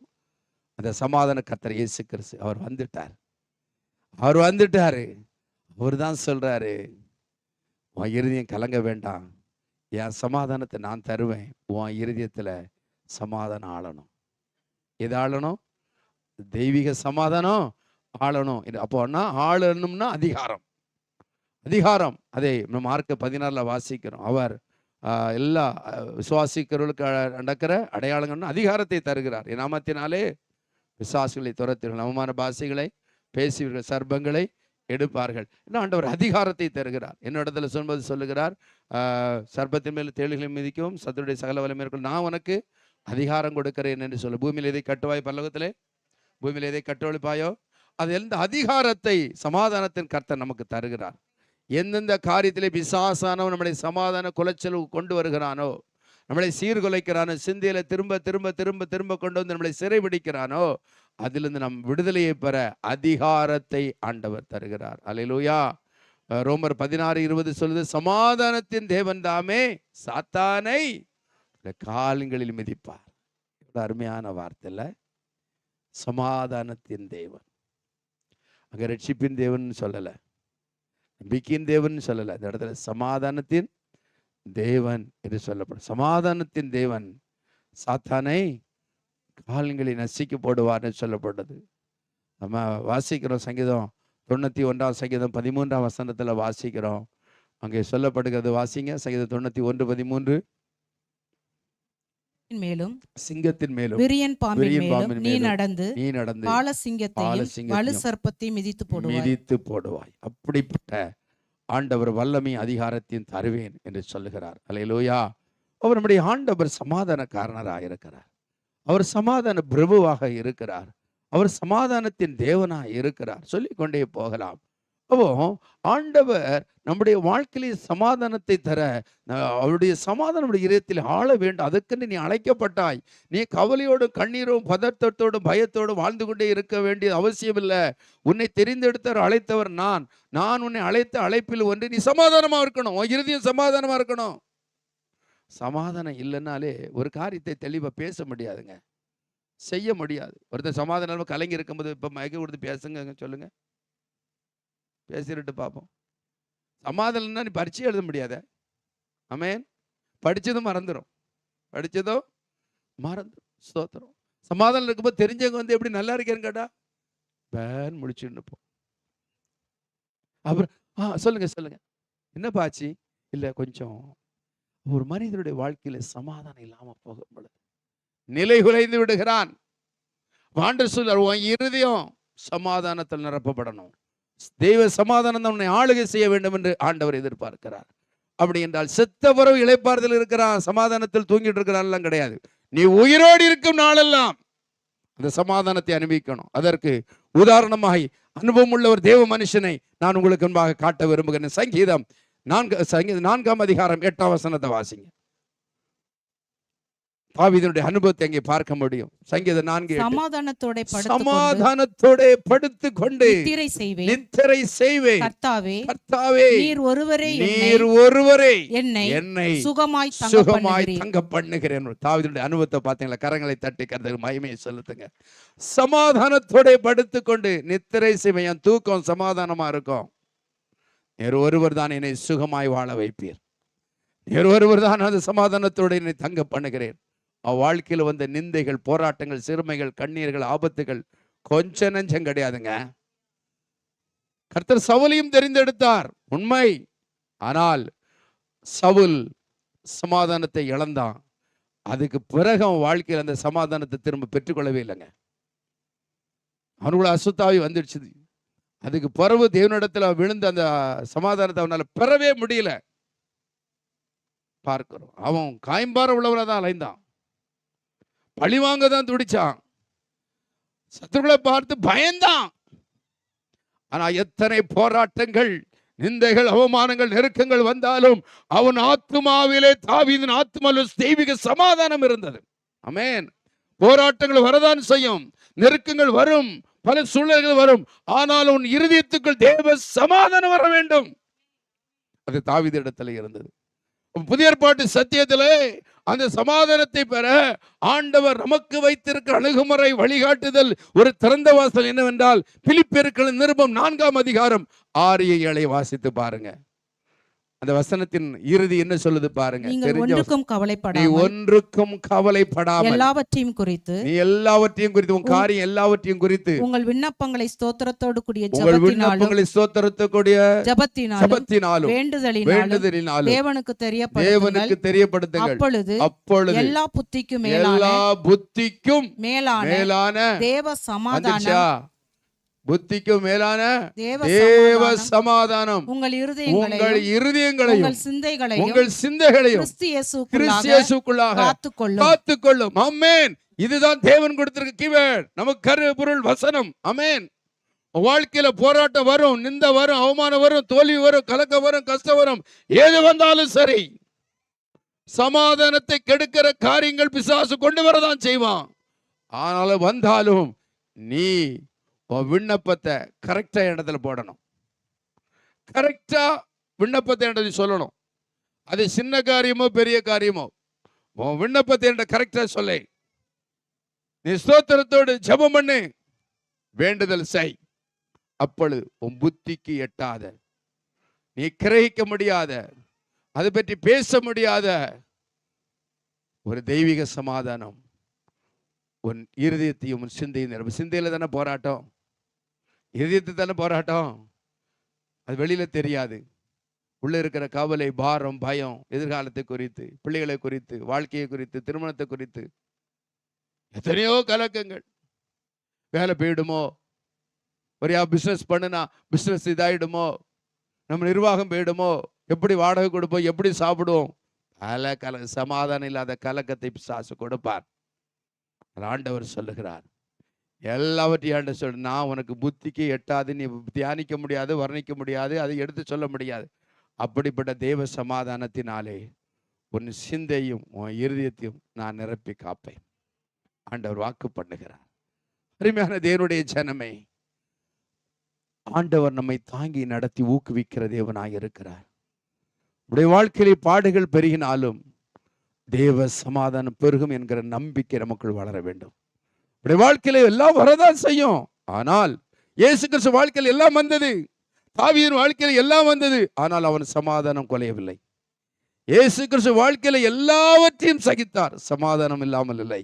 அந்த சமாதான கர்த்தர் இயேசு கிறிஸ்து அவர் வந்துட்டாரு. அவர் தான் சொல்றாரு, உன் இருதயம் கலங்க வேண்டாம், என் சமாதானத்தை நான் தருவேன், உன் இருதயத்துல சமாதானம் ஆளணும். எது ஆளணும்? தெய்வீக சமாதானம் ஆளணும். அப்போன்னா ஆளணும்னா அதிகாரம். அதே நம்ம மார்க் 16 வாசிக்கிறோம். அவர் எல்லா விசுவாசிக்கிறவர்களுக்கு நடக்கிற அடையாளங்கள்னு அதிகாரத்தை தருகிறார். என் நாமத்தினாலே விசுவாசிகளை துரத்துகள், அவமான பாஷைகளை பேசுவீர்கள், சர்ப்பங்களை எடுப்பார்கள். ஆண்டவர் அதிகாரத்தை தருகிறார். என்னிடத்துல சொல்லுகிறார், சர்ப்பத்தின் மேல் தேள்களை மிதிக்கவும் சத்துருடைய சகல வல்லமைக்கும் நான் உனக்கு அதிகாரம் கொடுக்கிறேன் என்று சொல்லு. பூமியில் எதை கட்டுவாய், பரலோகத்திலே பூமியில் எதை கட்டொழிப்பாயோ அது எந்த அதிகாரத்தை சமாதானத்தின் கர்த்தர் நமக்கு தருகிறார். எந்தெந்த காரியத்திலே பிசாசானவன் நம்மளை சமாதான குலைச்சல் கொண்டு வருகிறானோ, நம்மளை சீர்குலைக்கிறானோ, சிந்தையில திரும்ப திரும்ப திரும்ப திரும்ப கொண்டு வந்து நம்மளை சிறைபிடிக்கிறானோ, அதிலிருந்து நம் விடுதலையை பெற அதிகாரத்தை ஆண்டவர் தருகிறார். அல்லேலூயா. ரோமர் 16:20 சொல்லுது, சமாதானத்தின் தேவன் தாமே சாத்தானை கால்களில் மிதிப்பார். அருமையான வார்த்தையில சமாதானத்தின் தேவன். அங்க ரட்சிப்பின் தேவன் சொல்லல, நம்பிக்கையின் தேவன் சொல்லல, இந்த இடத்துல சமாதானத்தின் தேவன் என்று சொல்லப்படும். சமாதானத்தின் தேவன் சாத்தானை கால்களை நசிக்க போடுவார்னு சொல்லப்பட்டது. நம்ம வாசிக்கிறோம் சங்கீதம் 91ஆம் சங்கீதம் 13ஆம் வசனத்துல வாசிக்கிறோம். அங்கே சொல்லப்படுகிறது, வாசிங்க. சங்கீதம் 91:13. மேலும் சிங்கத்தின் மேலும் விரியன் பாம்பின் மேலும் நீ நடந்து பால சிங்கத்தையும் வலு சர்ப்பத்தையும் மிதித்து போடுவாய். அப்படிப்பட்ட ஆண்டவர் வல்லமை அதிகாரத்தையும் தருவேன் என்று சொல்லுகிறார். அல்லேலூயா. அவர் நம்முடைய ஆண்டவர் சமாதானக்காரனராக இருக்கிறார். அவர் சமாதான பிரபுவாக இருக்கிறார். அவர் சமாதானத்தின் தேவனாக இருக்கிறார். சொல்லிக்கொண்டே போகலாம். அப்போ ஆண்டவர் நம்முடைய வாழ்க்கையிலே சமாதானத்தை தர, அவருடைய சமாதானம் இதயத்தில் ஆள வேண்டும். அதற்கென்று நீ அழைக்கப்பட்டாய். நீ கவலையோடும் கண்ணீரும் பதற்றத்தோடும் பயத்தோடும் வாழ்ந்து கொண்டே இருக்க வேண்டிய அவசியம் இல்லை. உன்னை தெரிந்தெடுத்தவர் அழைத்தவர் நான் உன்னை அழைத்த அழைப்பில் ஒன்று நீ சமாதானமா இருக்கணும். உன் இருதயம் சமாதானமா இருக்கணும். சமாதானம் இல்லைன்னாலே ஒரு காரியத்தை தெளிவா பேச முடியாதுங்க, செய்ய முடியாது. ஒருத்தர் சமாதானமா கலங்கி இருக்கும்போது இப்ப மயக்க கொடுத்து பேசுங்க சொல்லுங்க, பேசிட்டு பார்ப்போம். சமாதானம்னா நீ பரீட்சை எழுத முடியாத. ஆமென். படிச்சதும் மறந்துடும், படிச்சதும் மறந்துடும். ஸ்தோத்திரம். சமாதானம் இருக்கும்போது தெரிஞ்சவங்க வந்து எப்படி நல்லா இருக்கேன்னு கேட்டா பேன் முடிச்சுன்னு போ. அப்புறம் சொல்லுங்க சொல்லுங்க, என்னப்பா ஆச்சு? இல்ல கொஞ்சம் ஒரு மனிதனுடைய வாழ்க்கையில சமாதானம் இல்லாம போகும் பொழுது நிலை குலைந்து விடுகிறான். ஆண்டவர் சொல்றார், உன் இருதயம் சமாதானத்தில் நிரப்பப்படணும். தெய்வ சமாதானம் தான் உன்னை ஆளுகை செய்ய வேண்டும் என்று ஆண்டவர் எதிர்பார்க்கிறார். அப்படி என்றால் செத்த பிறகு இளைப்பாறுதல் இருக்கிறான், சமாதானத்தில் தூங்கிட்டு இருக்கிறான் கிடையாது. நீ உயிரோடு இருக்கும் நாளெல்லாம் அந்த சமாதானத்தை அனுபவிக்கணும். அதற்கு உதாரணமாய் அனுபவம் உள்ள ஒரு தேவ மனுஷனை நான் உங்களுக்கு முன்பாக காட்ட விரும்புகிறேன். சங்கீதம் 4ஆம் அதிகாரம் 8ஆம் வசனத்தை வாசிங்க. தாவீதுடைய அனுபவத்தை அங்கே பார்க்க முடியும். சங்கீதம் 4:8. சமாதானத்தோட படுத்துக்கொண்டு நித்திரை செய்வேன். கர்த்தாவே நீர் ஒருவரே என்னை சுகமாய் தங்க பண்ணுகிறேன். தாவீதுடைய அனுபவத்தை பார்த்தீங்களா? கரங்களை தட்டி கர்த்தருக்கு மகிமையை செலுத்துங்க. சமாதானத்தோட படுத்துக்கொண்டு நித்திரை செய்வேன். என் தூக்கம் சமாதானமா இருக்கும். நீர் ஒருவர் தான் என்னை சுகமாய் வாழ வைப்பீர். நீர் ஒருவர் தான் அந்த சமாதானத்தோடு என்னை தங்க பண்ணுகிறேன். வாழ்க்கையில் வந்த நிந்தைகள், போராட்டங்கள், சிறுமைகள், கண்ணீர்கள், ஆபத்துகள் கொஞ்ச நஞ்சம் கிடையாதுங்க. கர்த்தர் சவுலையும் தெரிந்தெடுத்தார், உண்மை. ஆனால் சவுல் சமாதானத்தை இழந்தான். அதுக்கு பிறகு அவன் வாழ்க்கையில் அந்த சமாதானத்தை திரும்ப பெற்றுக்கொள்ளவே இல்லைங்க. அவனுக்குள்ள அசுத்தாவி வந்துடுச்சு. அதுக்கு பிறகு தேவனிடத்தில் விழுந்த அந்த சமாதானத்தை அவனால பெறவே முடியல. பார்க்கிறோம், அவன் காயம்பார உள்ளவரை தான் அலைந்தான், பழிவாங்க தான் துடிச்சான், சத்துருக்களை பார்த்து பயந்தான். ஆனா எத்தனை போராட்டங்கள், நிந்தைகள், அவமானங்கள், நெருக்கங்கள் வந்தாலும் அவன் ஆத்மாவிலே, தாவீதின் ஆத்மாவில் தெய்வீக சமாதானம் இருந்தது. ஆமென். போராட்டங்கள் வரதான் செய்யும், நெருக்கங்கள் வரும், பல சூழ்நிலைகள் வரும். ஆனால் உன் இருதயத்துக்குள் தேவ சமாதானம் வர வேண்டும். அது தாவீது இடத்துல இருந்தது. புதிய ஏற்பாட்டு சத்தியத்திலே அந்த சமாதானத்தை பெற ஆண்டவர் நமக்கு வைத்திருக்கிற அணுகுமுறை, வழிகாட்டுதல், ஒரு திறந்த வாசல் என்னவென்றால் பிலிப்பியர்களின் நிருபம் 4ஆம் அதிகாரம் 6-7 வாசித்து பாருங்க. அந்த வசனத்தின் இறுதி என்ன சொல்லுது பாருங்க. நீங்கள் ஒன்றுக்கும் கவலைப்படாமல் எல்லாவற்றையும் குறித்து, நீ எல்லாவற்றையும் குறித்து, உன் காரியம் எல்லாவற்றையும் குறித்து உங்கள் விண்ணப்பங்களை ஸ்தோத்திரத்தோடு கூடிய ஜெபத்தினாலும் வேண்டுதலினாலும் தேவனுக்கு தெரியப்படுத்துங்கள். அப்பொழுது எல்லா புத்திக்கும் மேலான தேவ சமாதானம், புத்திக்கும் மேலான தேவ சமாதானம் உங்கள் இருதயங்களையும் உங்கள் சிந்தைகளையும் கிறிஸ்து இயேசுவுக்குள்ளாக காத்துக்கொள்ளும். ஆமென். இதுதான் தேவன் கொடுத்திருக்க கீவேர்ட், நமக்கு கருப்பொருள் வசனம். ஆமென். வாழ்க்கையில போராட்டம் வரும், நிந்தை வரும், அவமானம் வரும், தோல்வி வரும், கலக்கம் வரும், கஷ்டம் வரும். எது வந்தாலும் சரி, சமாதானத்தை கெடுக்கிற காரியங்கள் பிசாசு கொண்டு வரதான் செய்வான். ஆனாலும் வந்தாலும் நீ விண்ணப்பத்தை கரெக்டா இடத்துல போடணும். கரெக்டா விண்ணப்பத்தை இடத்துல சொல்லணும். அது சின்ன காரியமோ பெரிய காரியமோ, உன் விண்ணப்பத்தை கரெக்டா சொல்ல. நீ ஸ்தோத்திரத்தோடு ஜெபம் பண்ணு, வேண்டுதல் செய். அப்பொழுது உன் புத்திக்கு எட்டாத, நீ கிரகிக்க முடியாத, அதை பற்றி பேச முடியாத ஒரு தெய்வீக சமாதானம் உன் இருதயத்தையும் உன் சிந்தையும் நிரப்பும். சிந்தையில தானே போராட்டம், இதயத்தை தானே போராட்டம். அது வெளியில தெரியாது. உள்ள இருக்கிற கவலை, பாரம், பயம், எதிர்காலத்தை குறித்து, பிள்ளைகளை குறித்து, வாழ்க்கையை குறித்து, திருமணத்தை குறித்து எத்தனையோ கலக்கங்கள். வேலை போயிடுமோ, ஒரு பிசினஸ் பண்ணுனா பிசினஸ் இதாயிடுமோ, நம்ம நிர்வாகம் போயிடுமோ, எப்படி வாடகை கொடுப்போம், எப்படி சாப்பிடுவோம், பல சமாதானம் இல்லாத கலக்கத்தை பிசாசு கொடுப்பார். ஆண்டவர் சொல்லுகிறார், எல்லாவற்றையும் சொல்ல, நான் உனக்கு புத்திக்கு எட்டாது, நீ தியானிக்க முடியாது, வர்ணிக்க முடியாது, அதை எடுத்து சொல்ல முடியாது. அப்படிப்பட்ட தேவ சமாதானத்தினாலே உன் சிந்தையும் உன் இருதயத்தையும் நான் நிரப்பி காப்பேன். ஆண்டவர் வாக்கு பண்ணுகிறார். அருமையான தேவனுடைய ஜனமே, ஆண்டவர் நம்மை தாங்கி நடத்தி ஊக்குவிக்கிற தேவனாய் இருக்கிறார். உடைய வாழ்க்கையிலே பாடுகள் பெருகினாலும் தேவ சமாதானம் பெருகும் என்கிற நம்பிக்கை நமக்குள் வளர வேண்டும். வாழ்க்கையில எல்லாம் வரதான் செய்யும். ஆனால் இயேசு கிறிஸ்து வாழ்க்கையில் எல்லாம் வந்தது. தாவீதின் வாழ்க்கையில எல்லாம் வந்தது, ஆனால் அவன் சமாதானம் கொலையவில்லை. இயேசு கிறிஸ்து வாழ்க்கையில எல்லாவற்றையும் சகித்தார், சமாதானம் இல்லாமல் இல்லை.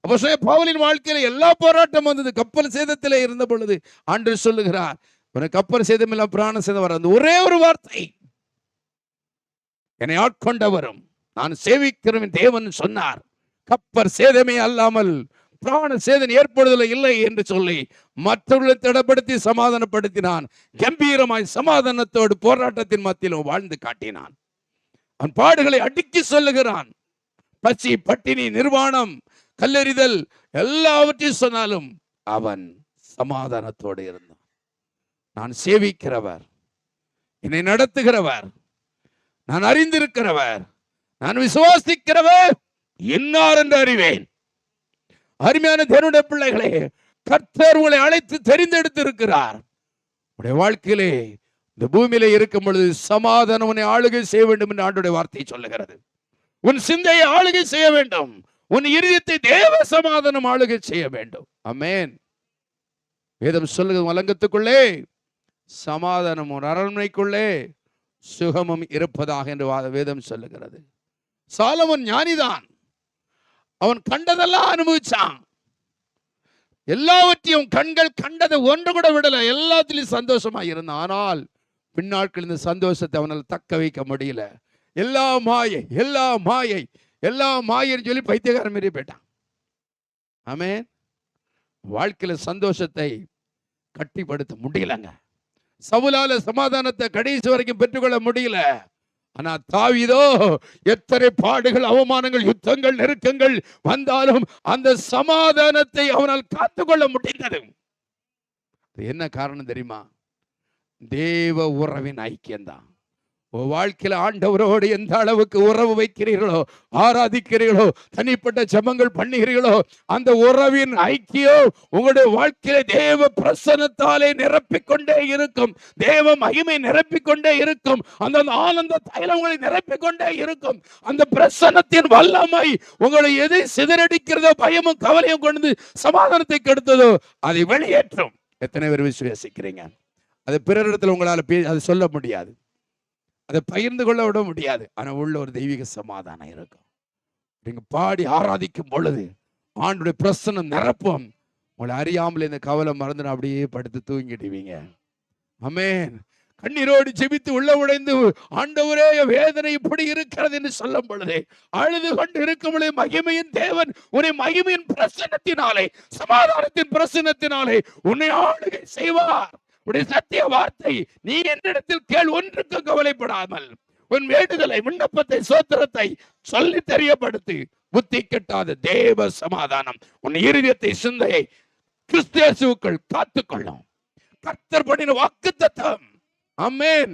அப்போஸ்தலனாகிய பவுலின் வாழ்க்கையில எல்லா போராட்டம் வந்தது. கப்பல் சேதத்திலே இருந்த பொழுது ஆண்டவர் சொல்லுகிறார், உனக்கு கப்பல் சேதம் இல்ல, பிராண சேதம் வராது. ஒரே ஒரு வார்த்தை, என்னை ஆட்கொண்டவரும் நான் சேவிக்கிறவன் தேவன் சொன்னார், கப்பல் சேதமே அல்லாமல் பிராண சேதம் ஏற்படுதலை இல்லை என்று சொல்லி மற்றவர்களை திடப்படுத்தி சமாதானப்படுத்தினான். கம்பீரமாய் சமாதானத்தோடு போராட்டத்தின் மத்தியிலும் வாழ்ந்து காட்டினான். அவன் பாடுகளை அடுக்கி சொல்லுகிறான். பசி, பட்டினி, நிர்வாணம், கல்லெறிதல் எல்லாவற்றையும் சொன்னாலும் அவன் சமாதானத்தோடு இருந்தான். நான் சேவிக்கிறவர், என்னை நடத்துகிறவர், நான் அறிந்திருக்கிறவர், நான் விசுவாசிக்கிறவர் இன்னார் என்று அறிவேன். அருமையான தேவனுடைய பிள்ளைகளே, கர்த்தர் உங்களை அழைத்து தெரிந்தெடுத்து இருக்கிறார். உடைய வாழ்க்கையிலே இந்த பூமியிலே இருக்கும் பொழுது சமாதானம் உன்னை ஆளுகை செய்ய வேண்டும் என்று ஆண்டவருடைய வார்த்தை சொல்லுகிறது. உன் சிந்தையை ஆளுகை செய்ய வேண்டும், உன் இருதயத்தை தேவ சமாதானம் ஆளுகை செய்ய வேண்டும். ஆமென். வேதம் சொல்லுகிறது, வலங்கத்துக்குள்ளே சமாதானம், ஒரு அரண்மனைக்குள்ளே சுகமும் இருப்பதாக என்று வேதம் சொல்லுகிறது. சாலமோன் ஞானிதான், அவன் கண்டதெல்லாம் அனுபவிச்சான். எல்லாவற்றையும் கண்கள் கண்டதை ஒன்று கூட விடல, எல்லாத்திலும் சந்தோஷமா இருந்தான். ஆனால் பின்னாட்கள் இந்த சந்தோஷத்தை அவனால் தக்க வைக்க முடியல. எல்லா மாயை, எல்லா மாயை, எல்லா மாயன்னு சொல்லி பைத்தியக்காரன் மாரி போயிட்டான். ஆமென். வாழ்க்கையில சந்தோஷத்தை கட்டிப்படுத்த முடியலங்க. சவுலால சமாதானத்தை கடைசி வரைக்கும் பெற்றுக்கொள்ள முடியல. ஆனா தாவீதோ எத்தனை பாடுகள், அவமானங்கள், யுத்தங்கள், நெருக்கங்கள் வந்தாலும் அந்த சமாதானத்தை அவனால் காத்துக்கொள்ள முடிந்தது. என்ன காரணம் தெரியுமா? தேவ உறவின் ஐக்கியம்தான். வாழ்க்கையில ஆண்டவரோடு எந்த அளவுக்கு உறவு வைக்கிறீர்களோ, ஆராதிக்கிறீர்களோ, தனிப்பட்ட ஜெபங்கள் பண்ணுகிறீர்களோ, அந்த உறவின் ஐக்கியம் உங்களுடைய வாழ்க்கையில தேவ பிரசன்னத்தாலே நிரப்பிக்கொண்டே இருக்கும். தேவ மகிமை நிரப்பிக்கொண்டே இருக்கும். அந்த ஆனந்த தைலங்களை நிரப்பிக்கொண்டே இருக்கும். அந்த பிரசன்னத்தின் வல்லமை உங்களை எதை சிதறடிக்கிறதோ, பயமும் கவலையும் கொண்டு சமாதானத்தை கெடுத்ததோ அதை வெளியேற்றும். எத்தனை பேர் விசுவாசிக்கிறீங்க? அது பிறரிடத்தில் உங்களால் அதை சொல்ல முடியாது, அதை பகிர்ந்து கொள்ள விட முடியாது. ஆனா உள்ள ஒரு தெய்வீக சமாதானம் இருக்கும். நீங்க பாடி ஆராதிக்கும் பொழுது ஆண்டவருடைய பிரசன்னம் நிரப்பும். உங்களை அறியாமல் இந்த கவலை மறந்து அப்படியே படுத்து தூங்கிடுவீங்க. ஆமென். கண்ணீரோடு ஜெபித்து உள்ள உடைந்து, ஆண்டவரே வேதனை இப்படி இருக்கிறது என்று சொல்லும் பொழுது அழுது கொண்டு இருக்கும் பொழுது மகிமையின் தேவன் உன்னை மகிமையின் பிரசன்னத்தினாலே, சமாதானத்தின் பிரசன்னத்தினாலே உன்னை ஆளுகை செய்வார். உடைய சத்திய வார்த்தை, நீ என்னிடத்தில் கேள், ஒன்றுக்கு கவலைப்படாமல் உன் வேண்டுதலை, விண்ணப்பத்தை, சோத்திரத்தை சொல்லி தெரியப்படுத்து. புத்தி கெட்டாத தேவ சமாதானம் உன் இருதயத்தை, சிந்தையை கிறிஸ்து இயேசுவுக்குள் காத்துக்கொள்ளும். கர்த்தர் பண்ணின வாக்குத்தத்தம். ஆமென்.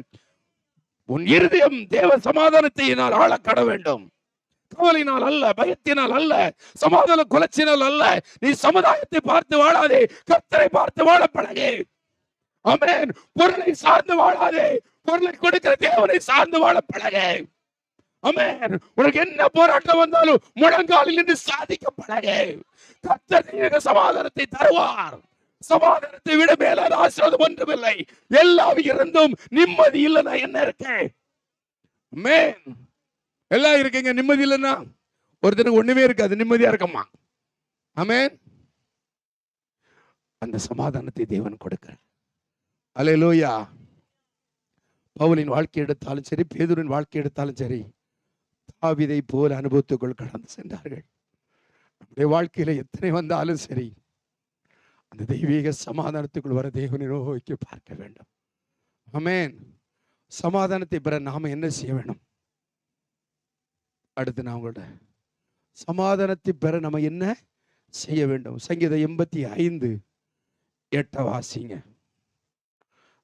உன் இருதயம் தேவ சமாதானத்தை ஆள கட வேண்டும். கவலையினால் அல்ல, பயத்தினால் அல்ல, சமாதான குலைச்சினால் அல்ல. நீ சமுதாயத்தை பார்த்து வாழாதே, கர்த்தரை பார்த்து வாழ பழகு. ஆமென். பொருளை சார்ந்து வாழாதே, பொருளை கொடுக்கிற தேவனை சார்ந்து வாழ பழகு. ஆமென். உனக்கு என்ன போராட்டம் வந்தாலும் முழங்காலில் நின்று சாதிக்க பழகு. கர்த்தர் சமாதானத்தை தருவார். சமாதானத்தை விட மேலான ஆசீர்வாதம் ஒன்றுமில்லை. எல்லாம் இருந்தும் நிம்மதி இல்லைன்னா என்ன இருக்கு? ஆமென். எல்லாம் இருக்குங்க, நிம்மதி இல்லைன்னா ஒருத்தனுக்கு ஒண்ணுமே இருக்காது, நிம்மதியா இருக்கமா. ஆமென். அந்த சமாதானத்தை தேவன் கொடுக்கிறார். அல்லேலூயா. பவுலின் வாழ்க்கை எடுத்தாலும் சரி, பேதுருவின் வாழ்க்கை எடுத்தாலும் சரி, தாவீதை போல அனுபவத்துக்குள் கடந்து சென்றார்கள். நம்முடைய வாழ்க்கையில எத்தனை வந்தாலும் சரி, அந்த தெய்வீக சமாதானத்துக்குள் வர தேவனை நோக்கி பார்க்க வேண்டும். ஆமென். சமாதானத்தை பெற நாம என்ன செய்ய வேணும்? அடுத்து நான் உங்களோட சமாதானத்தை பெற நம்ம என்ன செய்ய வேண்டும்? சங்கீதம் 85:8 வாசிங்க.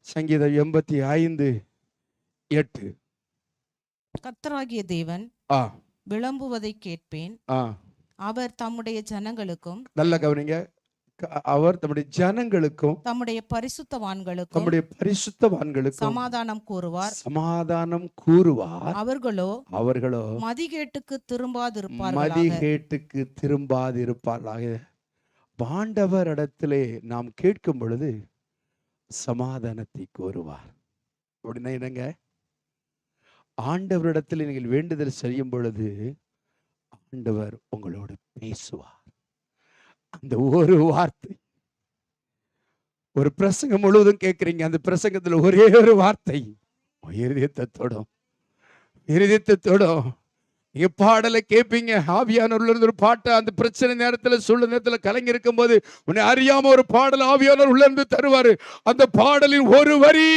சங்கீதம் 85:8. கர்த்தராகிய தேவன் விளம்புவதை கேட்பேன். அவர் தம்முடைய ஜனங்களுக்கும், நல்ல கவனிங்க, அவர் தம்முடைய ஜனங்களுக்கும், தம்முடைய பரிசுத்தவான்களுக்கும் சமாதானம் கூறுவார். சமாதானம் கூறுவார். அவர்களோ மதிகேட்டுக்கு திரும்பாதிருப்பார்களாக. ஆண்டவர் இடத்திலே நாம் கேட்கும் பொழுது சமாதானத்தை கூறுவார். அப்படின்னா என்னங்க? ஆண்டவரிடத்தில் நீங்கள் வேண்டுதல் செய்யும் பொழுது ஆண்டவர் உங்களோடு பேசுவார். அந்த ஒரு வார்த்தை, ஒரு பிரசங்கம் முழுவதும் கேட்கிறீங்க, அந்த பிரசங்கத்துல ஒரே ஒரு வார்த்தை இருதயத்தை தொடும், இருதயத்தை தொடும். நீங்க பாடலை கேட்பீங்க, ஆவியானவர்ல இருந்து ஒரு பாட்டை அந்த பிரச்சனை நேரத்துல சொல்ல நேரத்துல கலங்கி இருக்கும் போது உன்னை அறியாம ஒரு பாடல் ஆவியானவர் உள்ள இருந்து தருவாரு. அந்த பாடலின் ஒரு வரி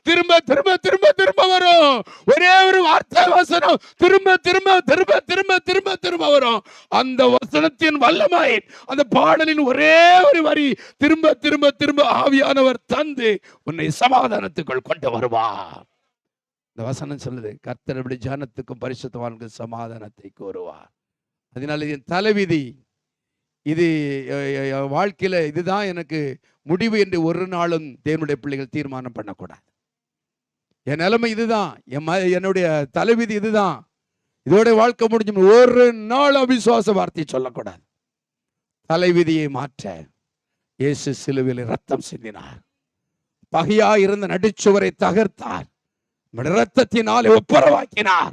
திரும்ப திரும்ப திரும்ப திரும்ப வரும். ஒரே ஒரு வார்த்தை வசனம் திரும்ப திரும்ப திரும்ப திரும்ப திரும்ப திரும்ப வரும். அந்த வசனத்தின் வல்லமை, அந்த பாடலின் ஒரே ஒரு வரி திரும்ப திரும்ப திரும்ப ஆவியானவர் தந்து உன்னை சமாதானத்துக்குள் கொண்டு வருவார். இந்த வசனம் சொல்லுது, கர்த்தர் அப்படி ஜனத்துக்கும் பரிசுத்தவான்களுக்கும் சமாதானத்தை கோருவார். அதனால என் தலைவிதி இது, வாழ்க்கையில இதுதான் எனக்கு முடிவு என்று ஒரு நாளும் தேவனுடைய பிள்ளைகள் தீர்மானம் பண்ணக்கூடாது. என் நிலைமை இதுதான், என்னுடைய தலைவிதி இதுதான், இதோட வாழ்க்கை முடிஞ்சு ஒரு நாள் அவிசுவாச வார்த்தை சொல்லக்கூடாது. தலைவிதியை மாற்ற இயேசு சிலுவையில் ரத்தம் சிந்தினார். பகையா இருந்த நடுச்சுவரை தகர்த்தார், இரத்தத்தினாலே ஒப்புரவாக்கினார்.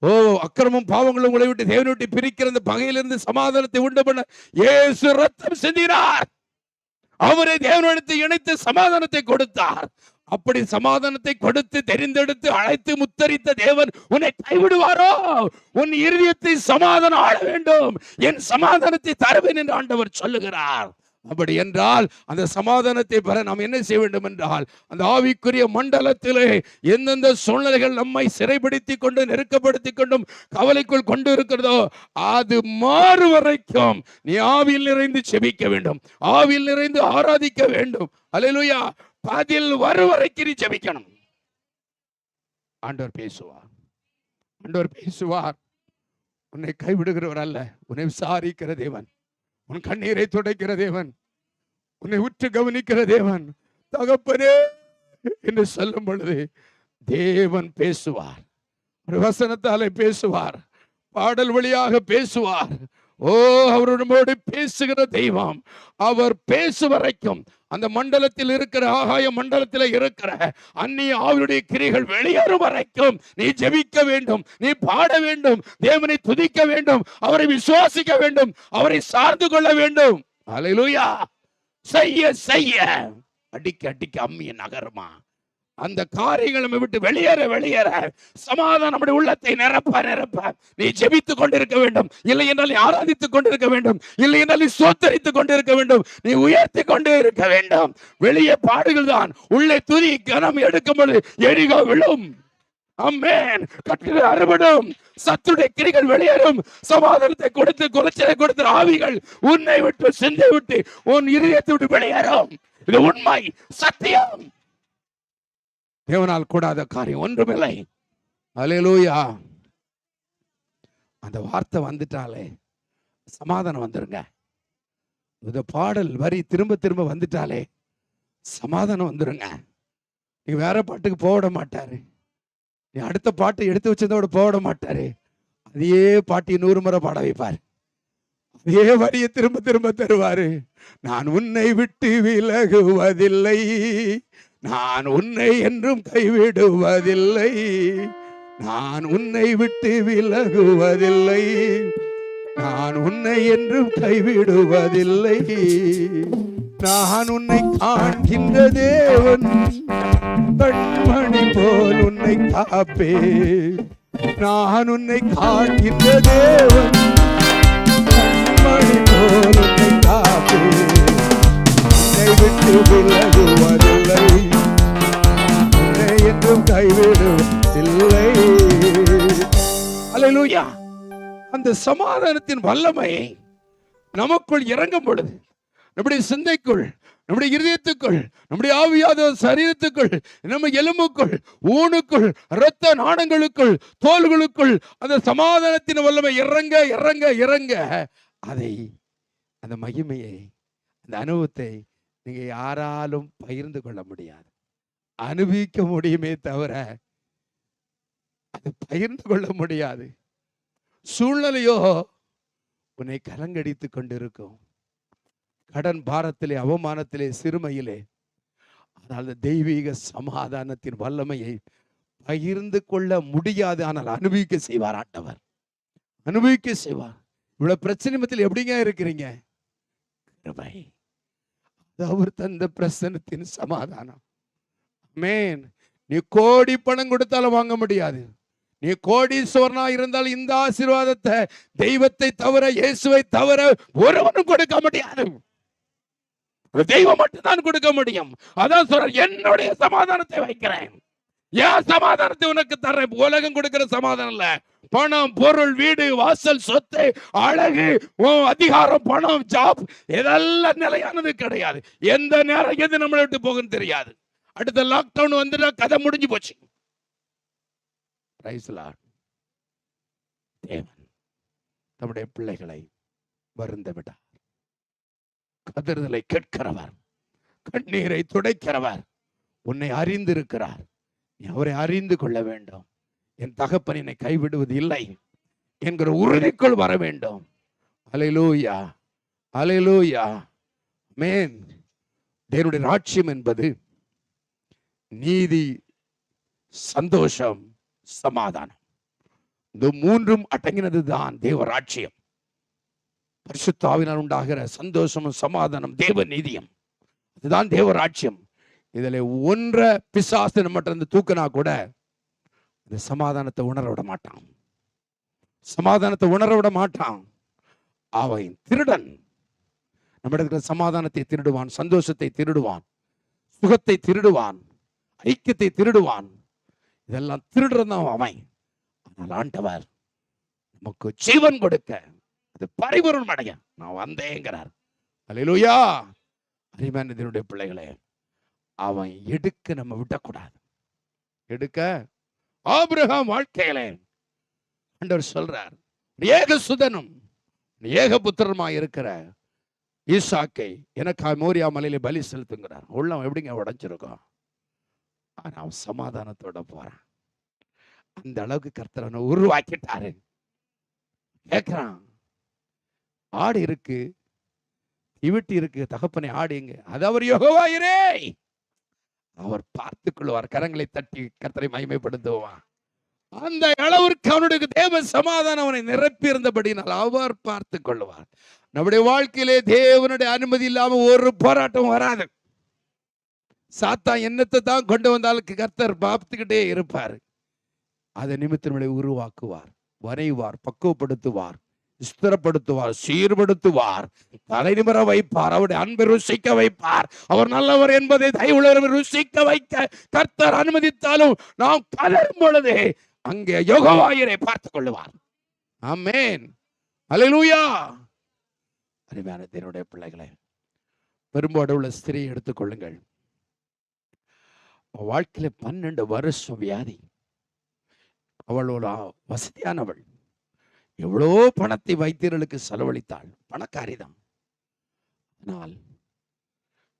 ஓ, அக்கிரமும் பாவங்களும் உங்களை விட்டு தேவனை விட்டு பிரிக்கிற அந்த பகையிலிருந்து சமாதானத்தை உண்டு பண்ண இயேசு ரத்தம் சிந்தினார். அவரை தேவனிடத்தை இணைத்து சமாதானத்தை கொடுத்தார். அப்படி சமாதானத்தை கொடுத்து தெரிந்தெடுத்து அழைத்து முத்தரித்த தேவன் உன்னை கைவிடுவாரோ? உன் இருதயத்தை சமாதானம் ஆள வேண்டும், என் சமாதானத்தை தருவேன் என்று ஆண்டவர் சொல்லுகிறார். அப்படி என்றால் அந்த சமாதானத்தை பெற நாம் என்ன செய்ய வேண்டும் என்றால், அந்த ஆவிக்குரிய மண்டலத்திலே எந்தெந்த சூழ்நிலைகள் நம்மை சிறைப்படுத்தி கொண்டு நெருக்கப்படுத்தி கொண்டும் கவலைக்குள் கொண்டு இருக்கிறதோ அது மாறு வரைக்கும் நீ ஆவியில் நிறைந்து செபிக்க வேண்டும், ஆவியில் நிறைந்து ஆராதிக்க வேண்டும். அல்லேலூயா. பதில் வரும் வரைக்கும் நீ செபிக்கணும். ஆண்டவர் பேசுவார், ஆண்டவர் பேசுவார். உன்னை கைவிடுகிறவர் அல்ல, உன்னை விசாரிக்கிற தேவன், உன் கண்ணீரை துடைக்கிற தேவன், உன்னை உற்று கவனிக்கிற தேவன். தகப்பனே என்று சொல்லும் பொழுது தேவன் பேசுவார், ஒரு வசனத்தாலே பேசுவார், பாடல் வழியாக பேசுவார். ஓ, அவரோடு பேசுகிற தெய்வம். அவர் பேசு வரைக்கும் அந்த மண்டலத்தில் இருக்கிற, ஆகாய மண்டலத்தில் இருக்கிற அந்நிய ஆவியுடைய கிரிகள் வெளியேறும் வரைக்கும் நீ ஜெபிக்க வேண்டும், நீ பாட வேண்டும், தேவனை துதிக்க வேண்டும், அவரை விசுவாசிக்க வேண்டும், அவரை சார்ந்து கொள்ள வேண்டும். அல்லேலூயா. செய்ய செய்ய அடிக்க அடிக்க அம்மிய நகருமா. அந்த காரியங்கள் நம்ம விட்டு வெளியேற வெளியேற சமாதானம் நம்முடைய உள்ளத்தை நிரப்ப நிரப்ப நீ ஜெபித்துக் கொண்டிருக்க வேண்டும், இல்லை என்றால் நீ ஆராதித்துக் கொண்டிருக்க வேண்டும், இல்லை என்றால் நீ சோத்தரித்துக் கொண்டிருக்க வேண்டும், நீ உயர்த்தி கொண்டே இருக்க வேண்டும். வெளியே பாடுகள் தான், உள்ளே துதி கனம் எடுக்கும் பொழுது எரிகோ விழும். ஆமென். கட்டுகள் அறுபடும், சத்துடைய கிரிகள் வெளியேறும், சமாதானத்தை கொடுத்து குலைச்சலை கொடுத்து ஆவிகள் உன்னை விட்டு சிந்தை விட்டு உன் இருதயத்தை விட்டு வெளியேறும். இது உண்மை, சத்தியம். தேவனால் கூடாத காரியம் ஒன்றுமில்லை. அல்லேலூயா. அந்த வார்த்தை வந்துட்டாலே சமாதானம் வந்துருங்க. இந்த பாடல் வரி திரும்ப திரும்ப வந்துட்டாலே சமாதானம் வந்துருங்க. நீ வேற பாட்டுக்கு போட மாட்டாரு, நீ அடுத்த பாட்டை எடுத்து வச்சதோட போட மாட்டாரு, அதையே பாட்டி 100 முறை பாட வைப்பார், அதே வரியை திரும்ப திரும்ப தருவாரு. நான் உன்னை விட்டு விலகுவதில்லை, நான் உன்னை என்றும் கைவிடுவதில்லை, நான் உன்னை விட்டு விலகுவதில்லை, நான் உன்னை என்றும் கைவிடுவதில்லை, நான் உன்னை காண்கின்ற தேவன், கண்மணி போல் உன்னை காப்பே, நான் உன்னை காண்கின்ற தேவன், கண்மணி போல் உன்னை காப்பே, உன்னை விட்டு விலகுவதில்லை, உன்னை என்றும் கைவிடுவதில்லை. அல்லேலூயா. அந்த சமாதானத்தின் வல்லமை நமக்குள் இறங்கும் பொழுது நம்முடைய சிந்தைக்குள், நம்முடைய இருதயத்துக்குள், நம்முடைய ஆவியாத சரீரத்துக்குள், நம்ம எலும்புக்குள், ஊனுக்குள், இரத்த நாணங்களுக்குள், தோள்களுக்குள் அந்த சமாதானத்தின் வல்லமை இறங்க இறங்க இறங்க அதை, அந்த மகிமையை, அந்த அனுபவத்தை நீங்க யாராலும் பகிர்ந்து கொள்ள முடியாது. அனுபவிக்க முடியுமே தவிர அதை பகிர்ந்து கொள்ள முடியாது. சூழ்நிலையோ உன்னை கலங்கடித்துக் கொண்டிருக்கும். கடன் பாரத்திலே, அவமானத்திலே, சிறுமையிலே, ஆனால் தெய்வீக சமாதானத்தின் வல்லமையை பகிர்ந்து கொள்ள முடியாது, ஆனால் அனுபவிக்க செய்வார் ஆண்டவர். அனுபவிக்க செய்வார். இவ்வளவு பிரச்சனை மத்தியில் எப்படிங்க இருக்கிறீங்க? கிருபை. அவர் தந்த பிரசன்னத்தின் சமாதானம். ஆமென். நீ கோடி பணம் கொடுத்தாலும் வாங்க முடியாது. நீ கோடீஸ்வரனா இருந்தால் இந்த ஆசீர்வாதத்தை தெய்வத்தை தவிர, இயேசுவை தவிர ஒருவனும் கொடுக்க முடியாது. தெய்வம் மட்டும்தான் கொடுக்க முடியும். அதான் சொல்ற, என்னுடைய சமாதானத்தை வைக்கிறேன், என் சமாதானத்தை உனக்கு தர்றேன். உலகம் கொடுக்கிற சமாதானம் இல்ல. பணம், பொருள், வீடு, வாசல், சொத்து, அழகு, அதிகாரம், பணம், ஜாப், இதெல்லாம் நிலையானது கிடையாது. எந்த நேரம் எது நம்மளை விட்டு போகுன்னு தெரியாது. அடுத்த லாக்டவுன் வந்துட்டா கதை முடிஞ்சு போச்சு. தேவன் தம்முடைய பிள்ளைகளை வருந்த விட்டார். கதறுதலை கேட்கிறவர், கண்ணீரை துடைக்கிறவர், உன்னை அறிந்திருக்கிறார். நீ அவரை அறிந்து கொள்ள வேண்டும். என் தகப்பன் என்னை கைவிடுவது இல்லை என்கிற உறுதிக்குள் வர வேண்டும். அல்லேலூயா, அல்லேலூயா, ஆமென். தேவனுடைய ராஜ்யம் என்பது நீதி, சந்தோஷம், சமாதானம், இந்த மூன்றும் அடங்கினது தான் தேவ ராஜ்யம். பரிசுத்த ஆவியினால் உண்டாகிற சந்தோஷமும் சமாதானம் தேவ நீதியம், அதுதான் தேவ ராஜ்யம். இதுல ஒன்ற பிசாசு நம்மகிட்ட தூக்கினா கூட இந்த சமாதானத்தை உணர விட மாட்டான். சமாதானத்தை உணர விட மாட்டான். அவன் திருடன். நம்மிடத்துல சமாதானத்தை திருடுவான், சந்தோஷத்தை திருடுவான், சுகத்தை திருடுவான், ஐக்கியத்தை திருடுவான். இதெல்லாம் திருடுறதான் அவன். ஆனால் ஆண்டவர் நமக்கு ஜீவன் கொடுக்க, அது பரிபூரணம் அடைய நான் வந்தேங்கிறார். அல்லேலூயா. அருமையான தேவனுடைய பிள்ளைகளே, அவன் எடுக்க நம்ம விடக்கூடாது. எடுக்க ஆபிரகாம் வாழ்க்கையிலே ஆண்டவர் சொல்றார், ஏக சுதனும் ஏக புத்திரமா இருக்கிற ஈசாக்கை எனக்காக மோரியா மலையில பலி செலுத்துங்கிறார். உள்ளம் எப்படிங்க உடைஞ்சிருக்கும்? ஆனா அவன் சமாதானத்தோட போறான். அந்த அளவுக்கு கர்த்தர் உருவாக்கிட்டாரு. கேட்கிறான், ஆடு இருக்கு, இவிட்டி இருக்கு, தகப்பனை ஆடுங்க. அது அவர் யெகோவாயிரே, அவர் பார்த்துக் கொள்வார். கரங்களை தட்டி கர்த்தரை மகிமைப்படுத்துவான். அந்த அளவிற்கு அவனுடைய தேவ சமாதானம் அவனை நிரப்பி இருந்தபடினால் அவர் பார்த்துக் கொள்வார். நம்முடைய வாழ்க்கையிலே தேவனுடைய அனுமதி இல்லாம ஒரு போராட்டம் வராது. சாத்தான் என்னத்தை தான் கொண்டு வந்தாலும் கர்த்தர் பார்த்துக்கிட்டே இருப்பார். அதை நிமித்தங்களை உருவாக்குவார், வரைவார், பக்குவப்படுத்துவார், ஸ்திரப்படுத்துவார், சீர்படுத்துவார், தலை நிமிர வைப்பார், அவருடைய அன்பை ருசிக்க வைப்பார். அவர் நல்லவர் என்பதை தயவுள்ளவர் ருசிக்க வைக்க கர்த்தர் அனுமதித்தாலும் நாம் கலரும் பொழுது அங்கே யெகோவாயிரை பார்த்துக் கொள்ளுவார். ஆமென், அல்லேலூயா. அருமையான தேவனுடைய பிள்ளைகளே, பெரும்பாடு உள்ள ஸ்திரியை எடுத்துக்கொள்ளுங்கள். வாழ்க்கையில 12 வருஷம் வியாதி. அவளோட வசதியானவள், எவ்வளோ பணத்தை வைத்தியர்களுக்கு செலவழித்தாள், பணக்காரிதான். ஆனால்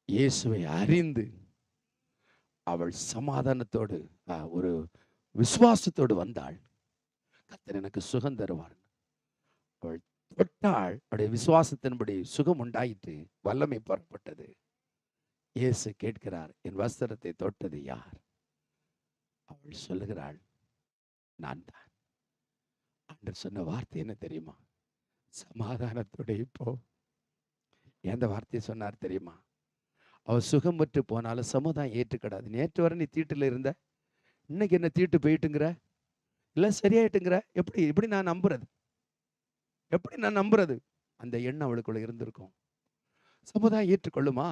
இயேசுவை அறிந்து அவள் சமாதானத்தோடு ஒரு விசுவாசத்தோடு வந்தாள். கர்த்தர் எனக்கு சுகம் தருவார். அவள் தொட்டாள், அவளுடைய விசுவாசத்தின்படி சுகம் உண்டாயிற்று, வல்லமை புறப்பட்டது. இயேசு கேட்கிறார், என் வஸ்திரத்தை தொட்டது யார்? அவள் சொல்லுகிறாள், நான் தான். ஆண்டவர் சொன்ன வார்த்தை என்ன தெரியுமா? சமாதானத்தோட இப்போ. எந்த வார்த்தையை சொன்னார் தெரியுமா? அவள் சுகம் பெற்று போனாலும் சமுதாயம் ஏற்றுக்கிடாது. நேற்று வரை நீ தீட்டுல இருந்த, இன்னைக்கு என்ன தீட்டு போயிட்டுங்கிற, இல்ல சரியாயிட்டுங்கிற, எப்படி நான் நம்புறது? எப்படி நான் நம்புறது? அந்த எண்ணம் அவளுக்குள்ள இருந்திருக்கும். சமுதாயம் ஏற்றுக்கொள்ளுமா?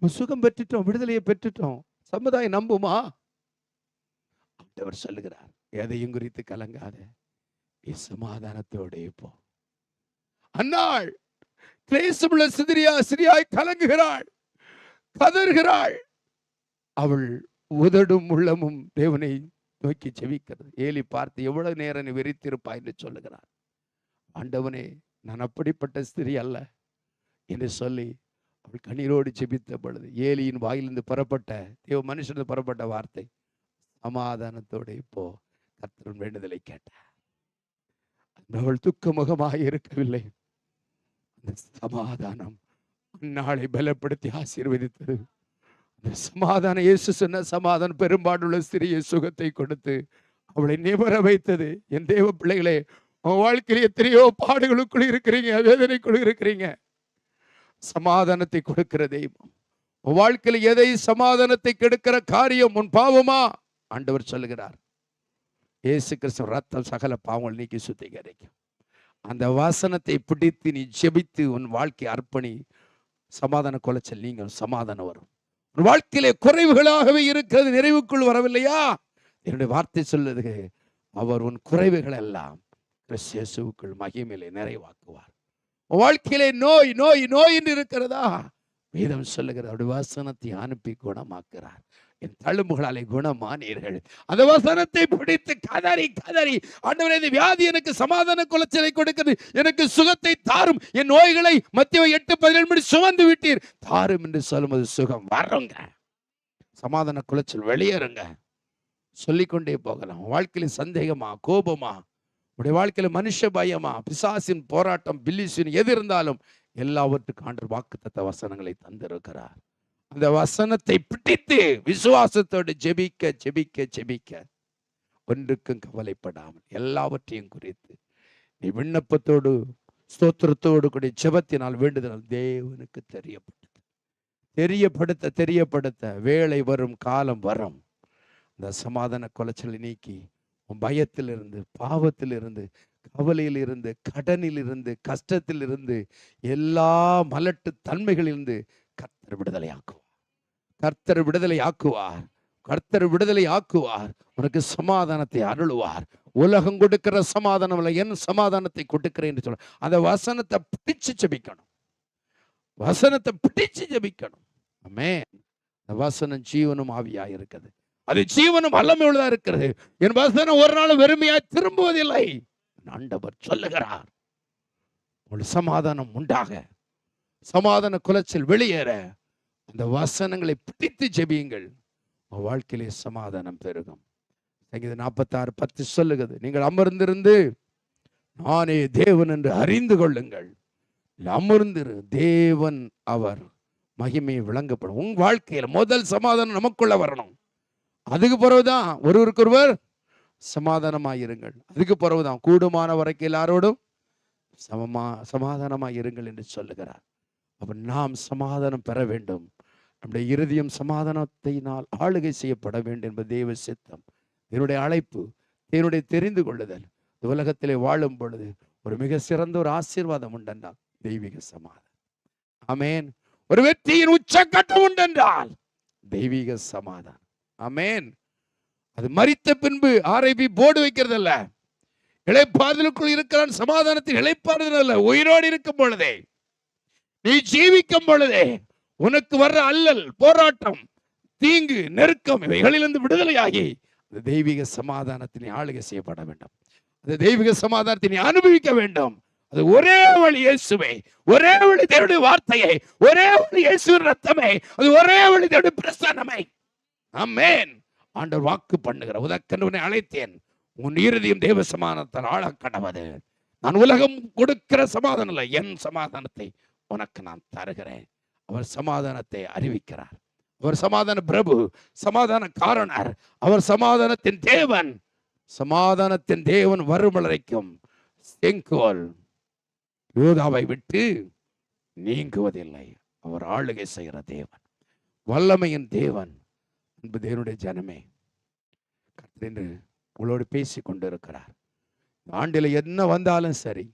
சுகம் பெற்றுட்டோம், விடுதலையை பெற்றுட்டோம், சமுதாயம் நம்புமா? ஆண்டவர் சொல்லுகிறார், எதையும் குறித்து கலங்காத, நீ சமாதானத்தோட இப்போ. அன்னாள் கிளேசமுள்ள சிறியாய் கலங்குகிறாள், கதறுகிறாள். அவள் உதடும் உள்ளமும் தேவனை நோக்கி செவிக்கிறது. ஏலி பார்த்து, எவ்வளவு நேரம் நீ வெறித்திருப்பாய் என்று சொல்லுகிறார். ஆண்டவனே, நான் அப்படிப்பட்ட ஸ்திரீ அல்ல என்று சொல்லி அவள் கண்ணீரோடு செபித்த பொழுது ஏலியின் வாயிலிருந்து புறப்பட்ட, தேவ மனுஷனுக்கு புறப்பட்ட வார்த்தை, சமாதானத்தோடு இப்போ கர்த்தரின் வேண்டுதலை கேட்டார். அவள் துக்கமுகமாக இருக்கவில்லை. அந்த சமாதானம் அந்நாளை பலப்படுத்தி ஆசீர்வதித்தது. சமாதானம், இயேசு சொன்ன சமாதானம் பெரும்பாடுள்ள சிறிய சுகத்தை கொடுத்து அவளை நிபர வைத்தது. என் தேவ பிள்ளைகளே, உன் வாழ்க்கையில் எத்தனையோ பாடுகளுக்குள் இருக்கிறீங்க, வேதனைக்குள் இருக்கிறீங்க. சமாதானத்தை கொடுக்கிற தெய்வம். உன் வாழ்க்கையில் எதை சமாதானத்தை கெடுக்கிற காரியம் உன் பாவமா? ஆண்டவர் சொல்லுகிறார், இயேசு கிறிஸ்து ரத்தம் சகல பாவங்கள் நீக்கி சுத்திகரிக்கும். அந்த வாசனத்தை பிடித்து நீ ஜெபித்து உன் வாழ்க்கை அர்ப்பணி. சமாதான குலைச்சல் நீங்க சமாதானம் வரும். உன் வாழ்க்கையிலே குறைவுகளாகவே இருக்கிறது, நிறைவுக்குள் வரவில்லையா? என்னுடைய வார்த்தை சொல்லுது, அவர் உன் குறைவுகள் எல்லாம் கிறிஸ்து இயேசுவுக்குள் மகிமையிலே நிறைவாக்குவார். உன் வாழ்க்கையிலே நோய் நோய் நோய் என்று இருக்கிறதா? வேதம் சொல்லுகிற அவருடைய வசனத்தை அனுப்பி குணமாக்குறார். என் தழும்புகளாலே குணமானீர்கள். அந்த வசனத்தை பிடித்து கதறி கதறி, ஆண்டவரே இந்த வியாதி எனக்கு சமாதான குலைச்சலை கொடுக்கிறது, எனக்கு சுகத்தை தாரும், என் நோய்களை மத்திய 8-17 மணி சுமந்து விட்டீர் தாரும் என்று சொல்லும்போது சுகம் வருங்க. சமாதான குலைச்சல் வெளியேறுங்க. சொல்லிக்கொண்டே போகலாம். வாழ்க்கையில சந்தேகமா, கோபமா, உடைய வாழ்க்கையில மனுஷ பயமா, பிசாசின் போராட்டம், பில்லிசின் எது இருந்தாலும் எல்லாவற்றுக்கும் ஆண்டவர் வாக்குத்தத்த வசனங்களை தந்திருக்கிறார். அந்த வசனத்தை பிடித்து விசுவாசத்தோடு ஜெபிக்க ஜெபிக்க ஜெபிக்க ஒன்றுக்கும் கவலைப்படாமல் எல்லாவற்றையும் குறித்து நீ விண்ணப்பத்தோடு ஸ்தோத்திரத்தோடு கூட ஜெபத்தினால் வேண்டுதல் தேவனுக்கு தெரியப்படுத்த தெரியப்படுத்த வேளை வரும், காலம் வரும். இந்த சமாதான குலைச்சலை நீக்கி உன் பயத்திலிருந்து, பாவத்திலிருந்து, கவலையிலிருந்து, கடனிலிருந்து, கஷ்டத்திலிருந்து, எல்லா மலட்டு தன்மைகளிலிருந்து கர்த்தர் விடுதலை ஆக்குவார். கர்த்தர் விடுதலை ஆக்குவார். கர்த்தர் விடுதலை ஆக்குவார். உனக்கு சமாதானத்தை அருளுவார். உலகம் கொடுக்கிற சமாதானம் இல்லை, என் சமாதானத்தை கொடுக்கிறேன் என்று சொல்ல. அந்த வசனத்தை பிடிச்சு ஜெபிக்கணும். வசனத்தை பிடிச்சு ஜெபிக்கணும். ஆமென். அந்த வசனம் ஜீவனும் ஆவியா இருக்குது. அது ஜீவனும் வல்லமை உள்ளதா இருக்கிறது. என் வசனம் ஒரு நாள் வெறுமையாய் திரும்புவதில்லை. ஆண்டவர் சொல்லுகிறார். ஒரு சமாதானம் உண்டாக, சமாதான குலைச்சல் வெளியேற அந்த வசனங்களை பிடித்து ஜெபியுங்கள். உங்கள் வாழ்க்கையிலே சமாதானம் பெருகும். சங்கீதம் 46:10 சொல்லுகிறது, நீங்கள் அமர்ந்திருந்து நானே தேவன் என்று அறிந்து கொள்ளுங்கள். அமர்ந்திரு, தேவன் அவர் மகிமையை விளங்கப்படும். உங்க வாழ்க்கையில முதல் சமாதானம் நமக்குள்ள வரணும். அதுக்கு பிறகுதான் ஒருவருக்கொருவர் சமாதானமாயிருங்கள். அதுக்கு பிறகுதான் கூடுமான வரைக்கும் எல்லாரோடும் சமாதானமாய் இருங்கள் என்று சொல்லுகிறார். அப்ப நாம் சமாதானம் பெற வேண்டும். நம்முடைய இருதயம் சமாதானத்தினால் ஆளுகை செய்யப்பட வேண்டும் என்பது தேவ சித்தம். என்னுடைய அழைப்பு, என்னுடைய தெரிந்து கொள்ளுதல். உலகத்திலே வாழும் பொழுது ஒரு மிக சிறந்த ஒரு ஆசீர்வாதம் உண்டென்றால் தெய்வீக சமாதானம். ஆமென். ஒரு வெற்றியின் உச்சக்கட்டம் உண்டென்றால் தெய்வீக சமாதானம். ஆமென். அது மரித்த பின்பு ஆர்ஐபி போர்டு வைக்கிறது அல்ல. இளைப்பாறுதலுக்குள் இருக்கிறான், சமாதானத்தில் இளைப்பாறுதல் அல்ல. உயிரோடு இருக்கும் பொழுதே, நீ ஜீவிக்கும் பொழுதே உனக்கு வர்ற அல்லல், போராட்டம், தீங்கு, நெருக்கம் இவைகளிலிருந்து விடுதலையாகி அந்த தெய்வீக சமாதானத்தினை ஆளுகை செய்யப்பட வேண்டும். அந்த தெய்வீக சமாதானத்தினை அனுபவிக்க வேண்டும். அது ஒரே வழி இயேசுவே, ஒரே வழி தேவனுடைய வார்த்தையை, ஒரே வழி இயேசுவின் ரத்தமே, அது ஒரே வழி தேவனுடைய பிரசன்னமே. ஆமென். ஆண்டவர் வாக்கு பண்ணுகிற, உதக்கென்று உன்னை அழைத்தேன், உன் இருதயம் தேவ சமாதானத்தால் ஆளக்கடவது. நான் உலகம் கொடுக்கிற சமாதானம் இல்லை, என் சமாதானத்தை உனக்கு நான் தருகிறேன். அவர் சமாதானத்தை அறிவிக்கிறார். அவர் சமாதான பிரபு, சமாதான காரணர், அவர் சமாதானத்தின் தேவன். சமாதானத்தின் தேவன் வரும் வரைக்கும் செங்கோல் யூதாவை விட்டு நீங்குவதில்லை. அவர் ஆளுகை செய்கிற தேவன், வல்லமையின் தேவன். அன்பு தேவனுடைய ஜனமே, கர்த்தர் என்று உங்களோடு பேசி கொண்டிருக்கிறார். ஆண்டில என்ன வந்தாலும் சரி,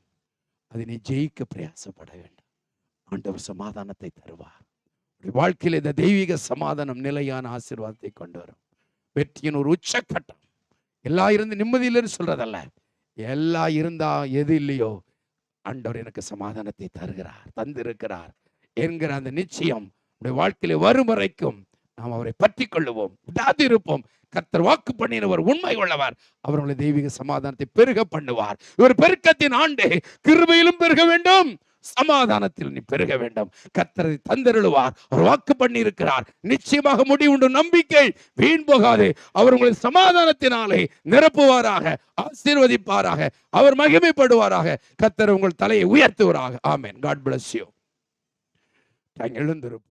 அதை நீ ஜெயிக்க பிரயாசப்பட வேண்டும். ஆண்டவர் சமாதானத்தை தருவார். வாழ்க்கையில் இந்த தெய்வீக சமாதானம் நிலையான ஆசீர்வாதத்தை கொண்டு வரும். வெற்றியின் ஒரு உச்சக்கட்டம். எல்லாம் இருந்து நிம்மதியில்லைன்னு சொல்றதல்ல, எல்லாம் இருந்தா எது இல்லையோ ஆண்டவர் எனக்கு சமாதானத்தை தருகிறார், தந்திருக்கிறார் என்கிற அந்த நிச்சயம் வாழ்க்கையில வரும் வரைக்கும் நாம் அவரை பற்றி கொள்ளுவோம், விடாது இருப்போம். கர்த்தர் வாக்கு பண்ணினவர் உண்மை உள்ளவர். அவர்களை தெய்வீக சமாதானத்தை பெருக பண்ணுவார். இவர் பெருக்கத்தின் ஆண்டு, கிருபையிலும் பெருக வேண்டும், சமாதானத்தில் நீ பெருக வேண்டும். கர்த்தரை தந்தருளுவார். அவர் வாக்கு பண்ணி இருக்கிறார். நிச்சயமாக முடிவுண்டு, நம்பிக்கை வீண் போகாது. அவர் உங்களை சமாதானத்தினாலே நிரப்புவாராக, ஆசீர்வதிப்பாராக, அவர் மகிமைப்படுவாராக. கர்த்தர் உங்கள் தலையை உயர்த்துவாராக. ஆமென். God bless you. எழுந்திருப்போம்.